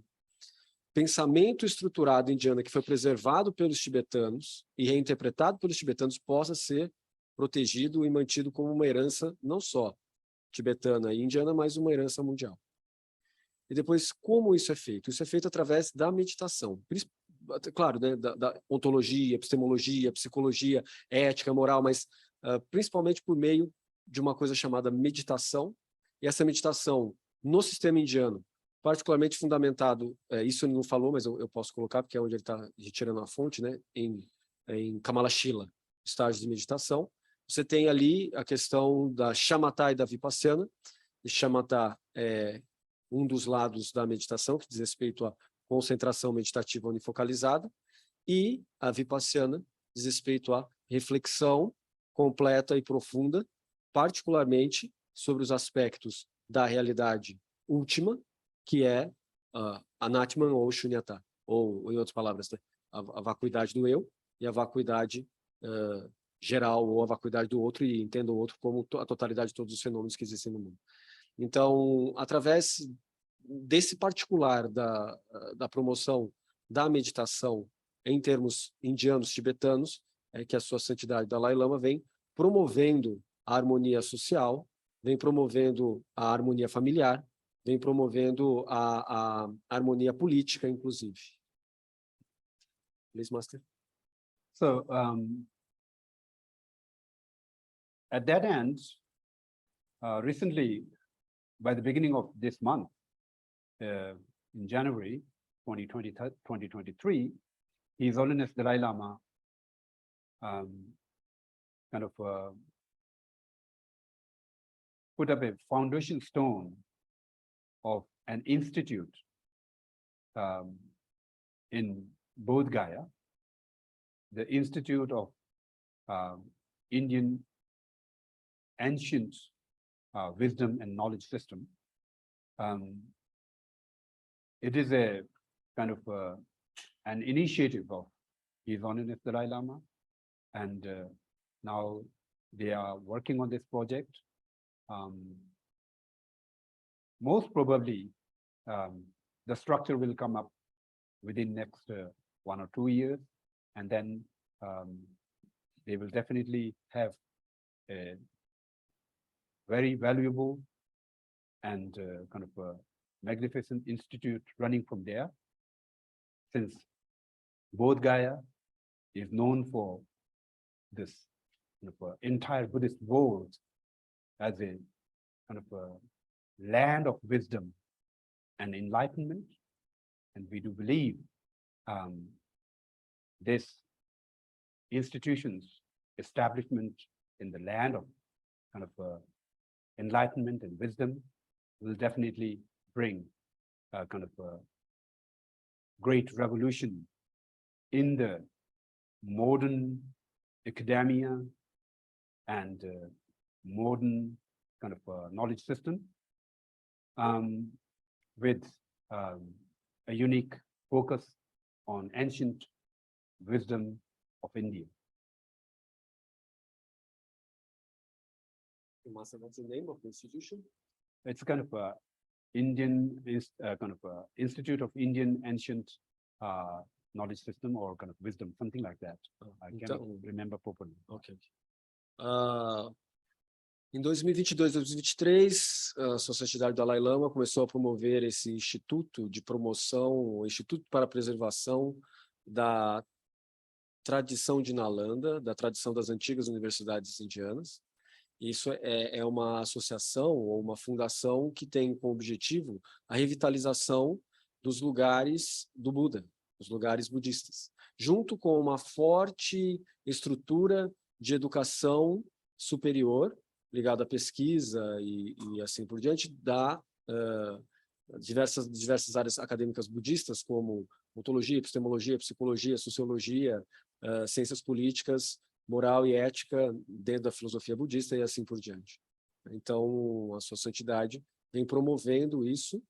pensamento estruturado indiano que foi preservado pelos tibetanos e reinterpretado pelos tibetanos possa ser protegido e mantido como uma herança não só tibetana e indiana, mas uma herança mundial. E depois, como isso é feito? Isso é feito através da meditação. Claro, né, da ontologia, epistemologia, psicologia, ética, moral, mas principalmente por meio de uma coisa chamada meditação. E essa meditação, no sistema indiano, particularmente fundamentado, isso ele não falou, mas eu posso colocar, porque é onde ele está retirando a fonte, né, em Kamalashila, estágio de meditação. Você tem ali a questão da shamatha e da vipassana. E shamatha é um dos lados da meditação, que diz respeito à concentração meditativa unifocalizada, e a vipassana diz respeito à reflexão completa e profunda, particularmente sobre os aspectos da realidade última, que é anatman ou shunyata, ou, em outras palavras, né, a vacuidade do eu e a vacuidade geral, ou a vacuidade do outro, e entenda o outro como a totalidade de todos os fenômenos que existem no mundo. Então, através desse particular da promoção da meditação em termos indianos, tibetanos, é que a Sua Santidade Dalai Lama vem promovendo a harmonia social, vem promovendo a harmonia familiar, vem promovendo a harmonia política, inclusive. Please, Master. So, at that end, recently, by the beginning of this month, in January 2023, His Holiness Dalai Lama kind of put up a foundation stone of an institute in Bodh Gaya, the Institute of Indian Ancient Wisdom and Knowledge System. It is a kind of an initiative of His Holiness Dalai Lama, and now they are working on this project. Most probably, the structure will come up within next 1 or 2 years, and then they will definitely have a very valuable and kind of a magnificent institute running from there, since Bodh Gaya is known for this kind of entire Buddhist world as a kind of a land of wisdom and enlightenment. And we do believe this institution's establishment in the land of kind of enlightenment and wisdom will definitely bring a kind of a great revolution in the modern academia and modern kind of knowledge system, with a unique focus on ancient wisdom of India. What's the name of the institution? It's kind of a Institute of Indian Ancient Knowledge System, or kind of wisdom, something like that. I can't remember properly. Ok. Em 2022, 2023, a Sua Santidade Dalai Lama começou a promover esse instituto de promoção, o Instituto para a Preservação da Tradição de Nalanda, da tradição das antigas universidades indianas. Isso é uma associação ou uma fundação que tem como objetivo a revitalização dos lugares do Buda, os lugares budistas, junto com uma forte estrutura de educação superior, ligada à pesquisa e assim por diante, da diversas áreas acadêmicas budistas, como ontologia, epistemologia, psicologia, sociologia, ciências políticas, moral e ética dentro da filosofia budista e assim por diante. Então, a Sua Santidade vem promovendo isso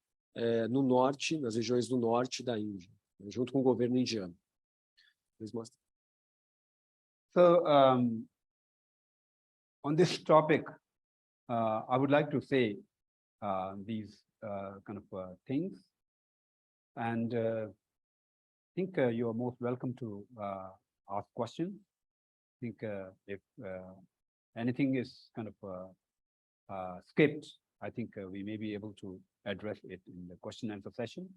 no norte, nas regiões do norte da Índia, junto com o governo indiano. Eles mostram. So, on this topic, I would like to say these kind of things, and I think you are most welcome to ask questions. I think if anything is kind of skipped, I think we may be able to address it in the question and answer session.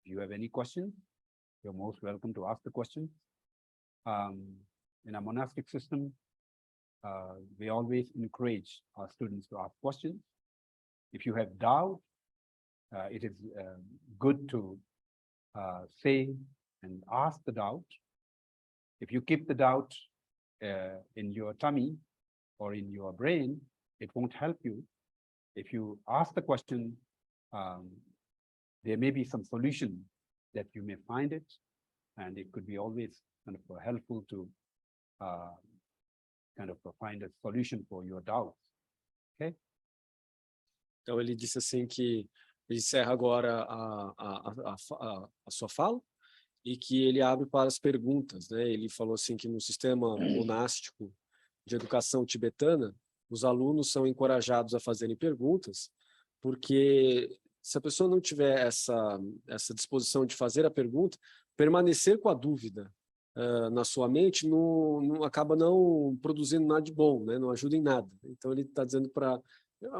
If you have any questions, you're most welcome to ask the question. In a monastic system, we always encourage our students to ask questions. If you have doubt, it is good to say and ask the doubt. If you keep the doubt in your tummy or in your brain, it won't help you. If you ask the question, there may be some solution that you may find it, and it could be always kind of helpful to kind of find a solution for your doubts. Okay? Então ele disse assim que ele encerra agora a sua fala e que ele abre para as perguntas, né? Ele falou assim que no sistema monástico de educação tibetana, os alunos são encorajados a fazerem perguntas, porque se a pessoa não tiver essa disposição de fazer a pergunta, permanecer com a dúvida na sua mente não acaba não produzindo nada de bom, né? Não ajuda em nada. Então ele está dizendo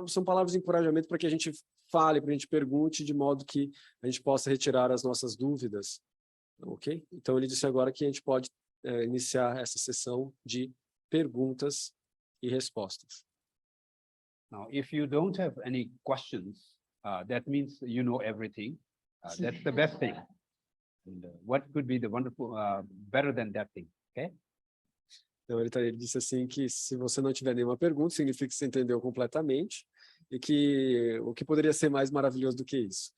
são palavras de encorajamento para que a gente fale, para a gente pergunte, de modo que a gente possa retirar as nossas dúvidas, ok? Então ele disse agora que a gente pode iniciar essa sessão de perguntas e respostas. Now, if you don't have any questions, that means you know everything. That's the best thing. And what could be the wonderful, better than that thing, okay? Então ele disse assim que se você não tiver nenhuma pergunta, significa que você entendeu completamente e que o que poderia ser mais maravilhoso do que isso.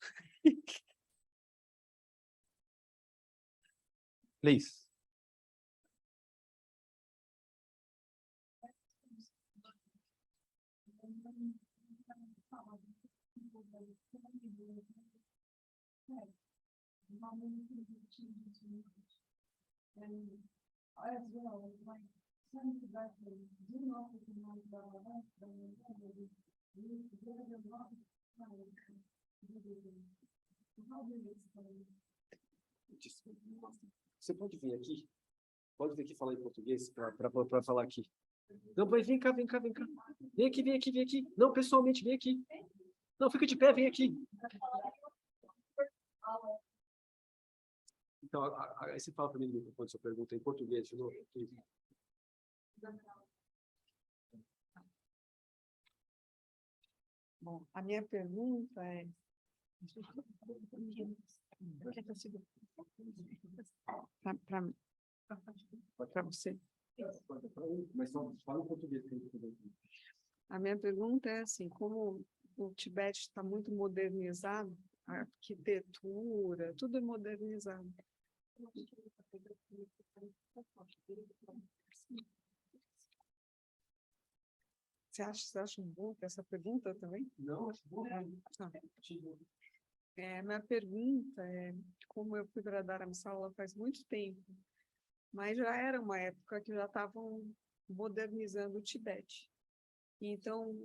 Please. Você pode vir aqui? Pode vir aqui falar em português para falar aqui. Não, mas vem cá. Vem aqui. Não, pessoalmente, vem aqui. Não, fica de pé, vem aqui. Então, aí você fala para mim no microfone sua pergunta em português de novo. Bom, a minha pergunta é... Para você. Mas só fala em português. A minha pergunta é assim, como o Tibete está muito modernizado, a arquitetura, tudo é modernizado. Você acha bom essa pergunta também? Não, acho bom. Minha pergunta é, como eu fui para Dharamsala faz muito tempo, mas já era uma época que já estavam modernizando o Tibete. Então,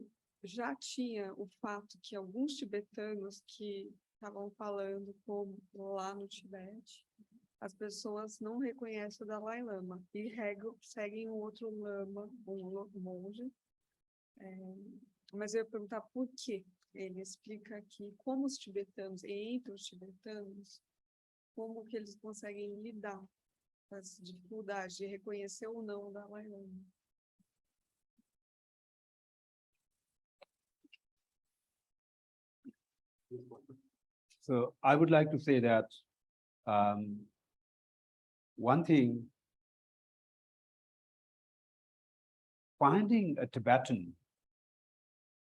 já tinha o fato que alguns tibetanos que estavam falando como lá no Tibete, as pessoas não reconhecem o Dalai Lama e seguem um outro lama, um monge. Mas eu ia perguntar por quê. Ele explica aqui como os tibetanos, entre os tibetanos, como que eles conseguem lidar com as dificuldades de reconhecer ou não o Dalai Lama. So I would like to say that one thing, finding a Tibetan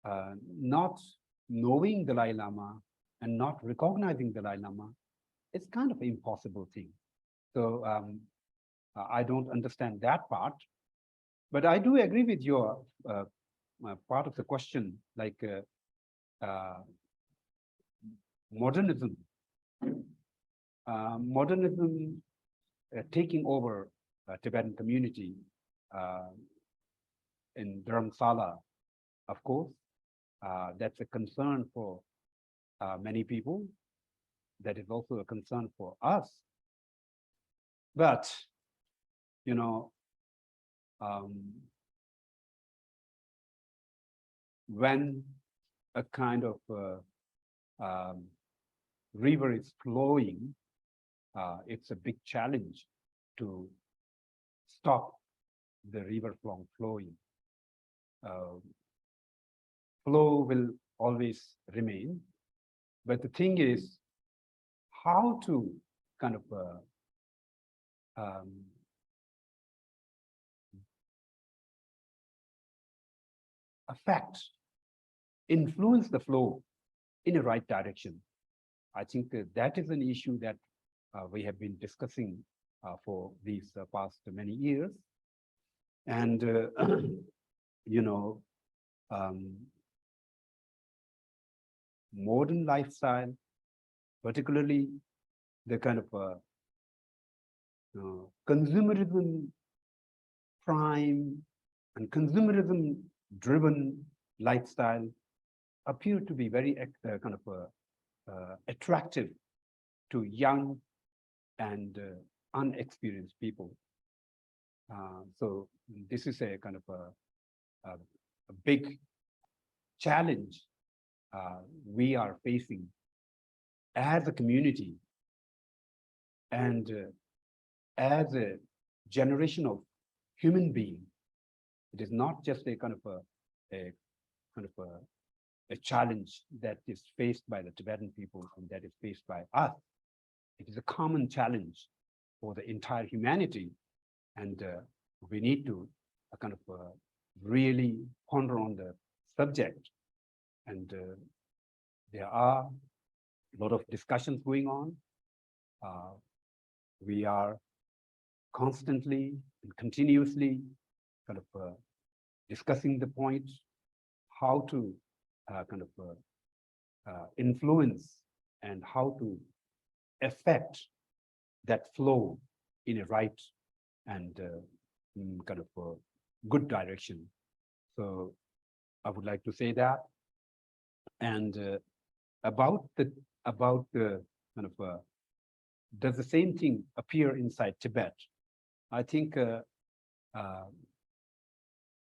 not knowing Dalai Lama and not recognizing Dalai Lama is kind of an impossible thing. So I don't understand that part, but I do agree with your part of the question, like modernism taking over Tibetan community in Dharamsala, of course, that's a concern for many people. That is also a concern for us. But, you know, when a kind of river is flowing, it's a big challenge to stop the river from flowing. Flow will always remain, but the thing is how to kind of influence the flow in the right direction. I think that is an issue that we have been discussing for these past many years. And, you know, modern lifestyle, particularly the kind of consumerism prime and consumerism driven lifestyle appear to be very kind of attractive to young and unexperienced people. So this is a kind of a big challenge we are facing as a community and as a generation of human being. It is not just a kind of a challenge that is faced by the Tibetan people and that is faced by us. It is a common challenge for the entire humanity, and we need to kind of really ponder on the subject. And there are a lot of discussions going on. We are constantly and continuously kind of discussing the point, how to kind of influence and how to affect that flow in a right and kind of good direction. So I would like to say that. And about the kind of does the same thing appear inside Tibet? I think to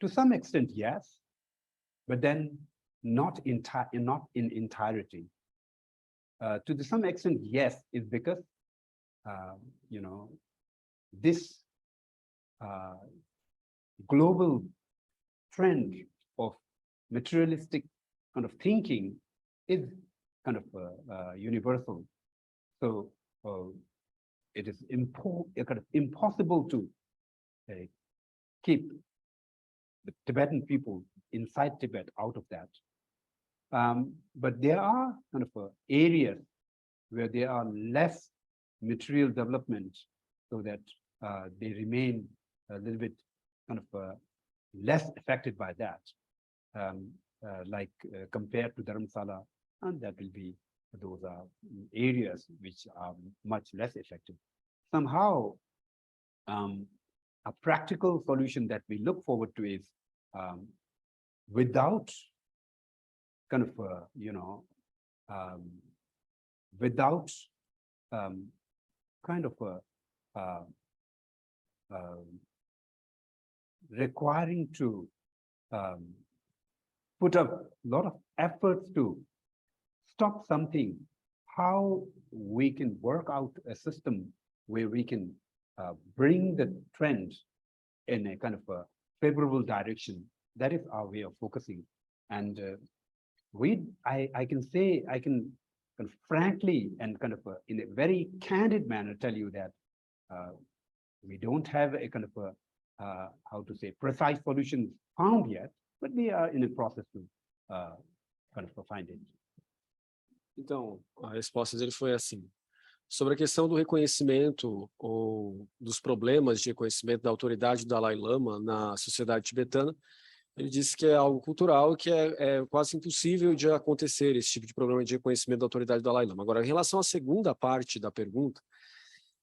some extent, yes, but then not in entirety. To some extent, yes, is because you know, this global trend of materialistic kind of thinking is kind of universal. So it is kind of impossible to keep the Tibetan people inside Tibet out of that. But there are kind of areas where there are less material development, so that they remain a little bit kind of less affected by that, like compared to Dharamsala, and that will be those are areas which are much less effective. Somehow, a practical solution that we look forward to is without kind of you know, without kind of requiring to put up a lot of efforts to stop something, how we can work out a system where we can bring the trend in a kind of a favorable direction. That is our way of focusing. And I can say, I can kind of frankly and kind of in a very candid manner tell you that we don't have a kind of how to say, precise solutions found yet, but we are in a process to kind of find it. Então, a resposta dele foi assim: sobre a questão do reconhecimento ou dos problemas de reconhecimento da autoridade do Dalai Lama na sociedade tibetana, Ele disse que é algo cultural e que é quase impossível de acontecer esse tipo de problema de reconhecimento da autoridade do Dalai Lama. Agora, em relação à segunda parte da pergunta,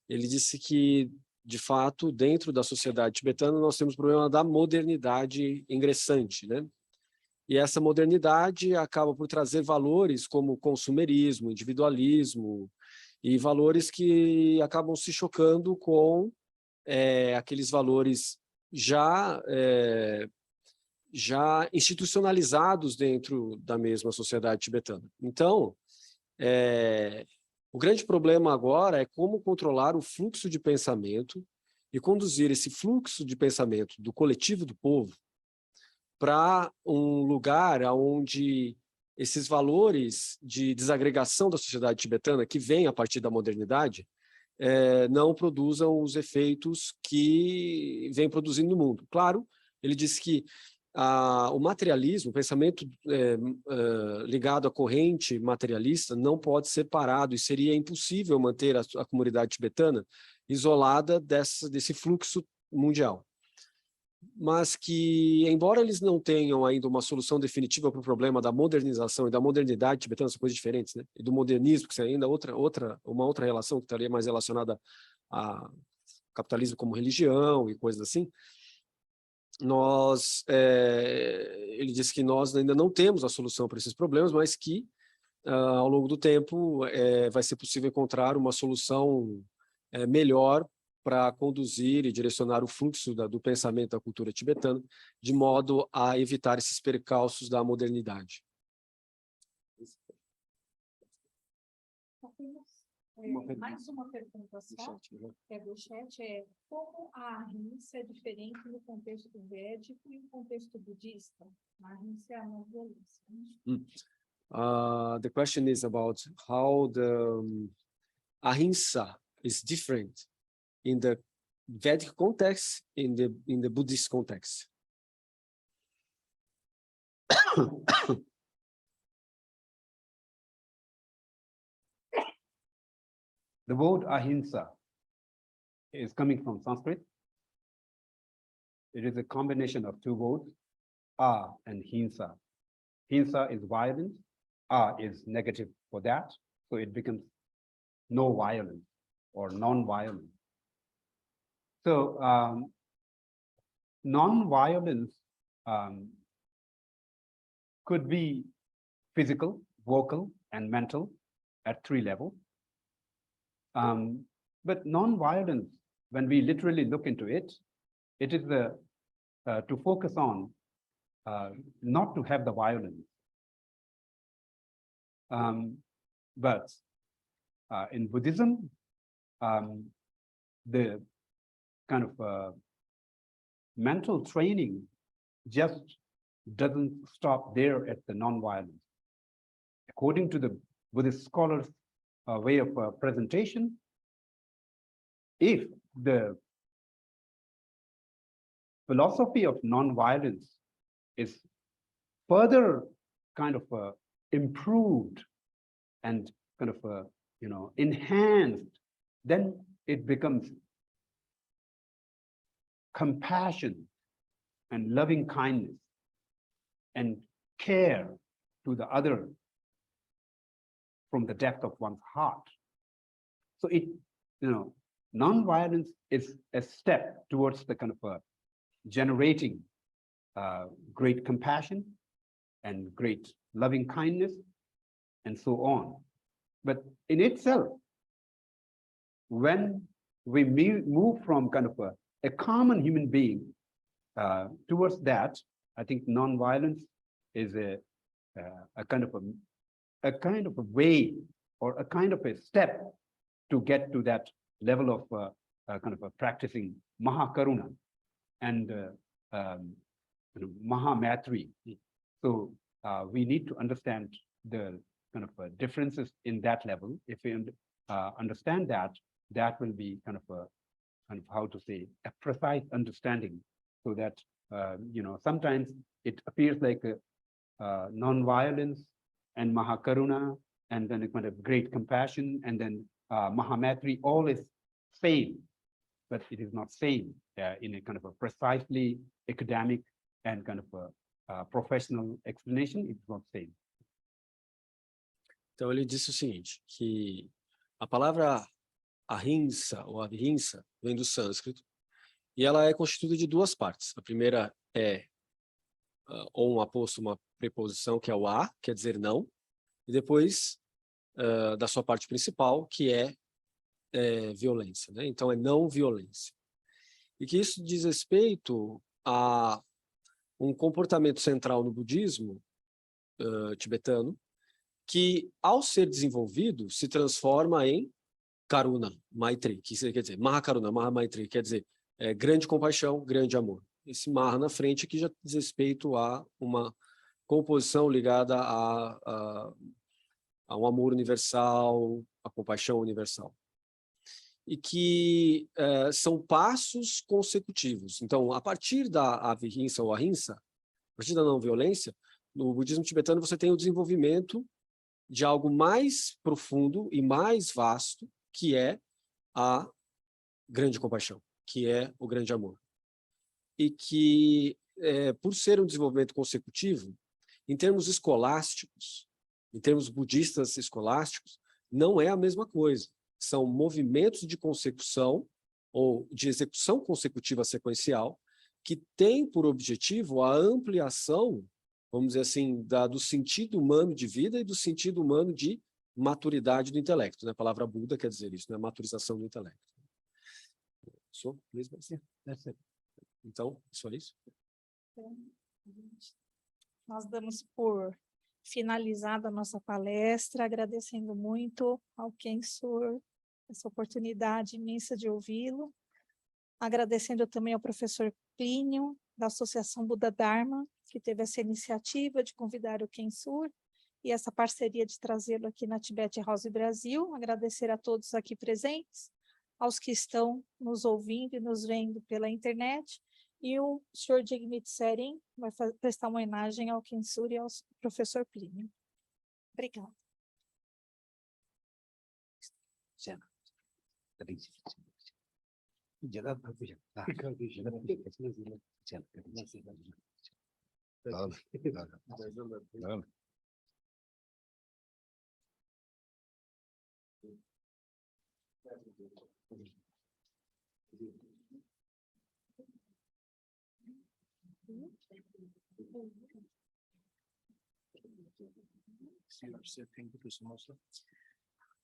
ele disse que, de fato, dentro da sociedade tibetana, nós temos o problema da modernidade ingressante, né? E essa modernidade acaba por trazer valores como consumerismo, individualismo, e valores que acabam se chocando com aqueles valores já institucionalizados dentro da mesma sociedade tibetana. Então, o grande problema agora é como controlar o fluxo de pensamento e conduzir esse fluxo de pensamento do coletivo do povo para um lugar onde esses valores de desagregação da sociedade tibetana, que vem a partir da modernidade, não produzam os efeitos que vem produzindo no mundo. Claro, ele disse que o materialismo, o pensamento ligado à corrente materialista não pode ser parado e seria impossível manter a comunidade tibetana isolada desse fluxo mundial. Mas que, embora eles não tenham ainda uma solução definitiva para o problema da modernização e da modernidade tibetana, são coisas diferentes, né? E do modernismo, que é ainda uma outra relação que estaria mais relacionada a capitalismo como religião e coisas assim, ele disse que nós ainda não temos a solução para esses problemas, mas que ao longo do tempo vai ser possível encontrar uma solução melhor para conduzir e direcionar o fluxo do pensamento da cultura tibetana, de modo a evitar esses percalços da modernidade. Mais uma pergunta só, do chat, como a ahimsa é diferente no contexto védico e no contexto budista? A ahimsa é a não violência. The question is about how the ahimsa is different in the Vedic context, in the Buddhist context. The word ahimsa is coming from Sanskrit. It is a combination of two words, ah and hinsa. Hinsa is violence, ah is negative for that, so it becomes no violence or non-violence. So non-violence could be physical, vocal, and mental at 3 levels. But non-violence, when we literally look into it, it is to focus on not to have the violence. But in Buddhism, the kind of mental training just doesn't stop there at the non-violence. According to the Buddhist scholars' way of presentation, if the philosophy of non-violence is further kind of improved and kind of enhanced, then it becomes compassion and loving kindness and care to the other from the depth of one's heart. So it, non-violence is a step towards the kind of generating great compassion and great loving kindness and so on. But in itself, when we move from kind of a common human being towards that, I think non-violence is a kind of a way or a kind of a step to get to that level of kind of practicing Mahakaruna and Mahamatri. So we need to understand the kind of differences in that level. If we understand that, that will be kind of how to say, a precise understanding, so that sometimes it appears like non-violence and Mahakaruna, and then a kind of great compassion, and then Mahamatri, all is same, but it is not same in a kind of a precisely academic and kind of a professional explanation, it's not same. Então ele disse o seguinte, que a palavra ahimsa ou ahimsa vem do sânscrito e ela é constituída de duas partes. A primeira é ou um aposto, uma preposição, que é o a, quer dizer não, e depois da sua parte principal, que é violência, né? Então é não violência. E que isso diz respeito a um comportamento central no budismo tibetano, que, ao ser desenvolvido, se transforma em Karuna, Maitri, que quer dizer, Mahakaruna, Mahamaitri, quer dizer, grande compaixão, grande amor. Esse Maha na frente que já diz respeito a uma composição ligada a um amor universal, a compaixão universal. E que são passos consecutivos. Então, a partir da ahimsa ou ahimsa, a partir da não violência, no budismo tibetano você tem o desenvolvimento de algo mais profundo e mais vasto, que é a grande compaixão, que é o grande amor. E que, por ser um desenvolvimento consecutivo, em termos escolásticos, em termos budistas escolásticos, não é a mesma coisa. São movimentos de consecução, ou de execução consecutiva sequencial, que têm por objetivo a ampliação, vamos dizer assim, do sentido humano de vida e do sentido humano de maturidade do intelecto. Né? A palavra Buda quer dizer isso, né? Maturização do intelecto. Então, só isso? Nós damos por finalizada a nossa palestra, agradecendo muito ao Khensur essa oportunidade imensa de ouvi-lo, agradecendo também ao professor Plínio, da Associação Buda Dharma, que teve essa iniciativa de convidar o Khensur e essa parceria de trazê-lo aqui na Tibete House Brasil. Agradecer a todos aqui presentes, aos que estão nos ouvindo e nos vendo pela internet, e o senhor Jigmeet Sering vai prestar uma homenagem ao Khensur e ao professor Plínio. Obrigada.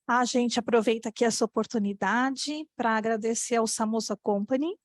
A gente aproveita aqui essa oportunidade para agradecer ao Samosa Company,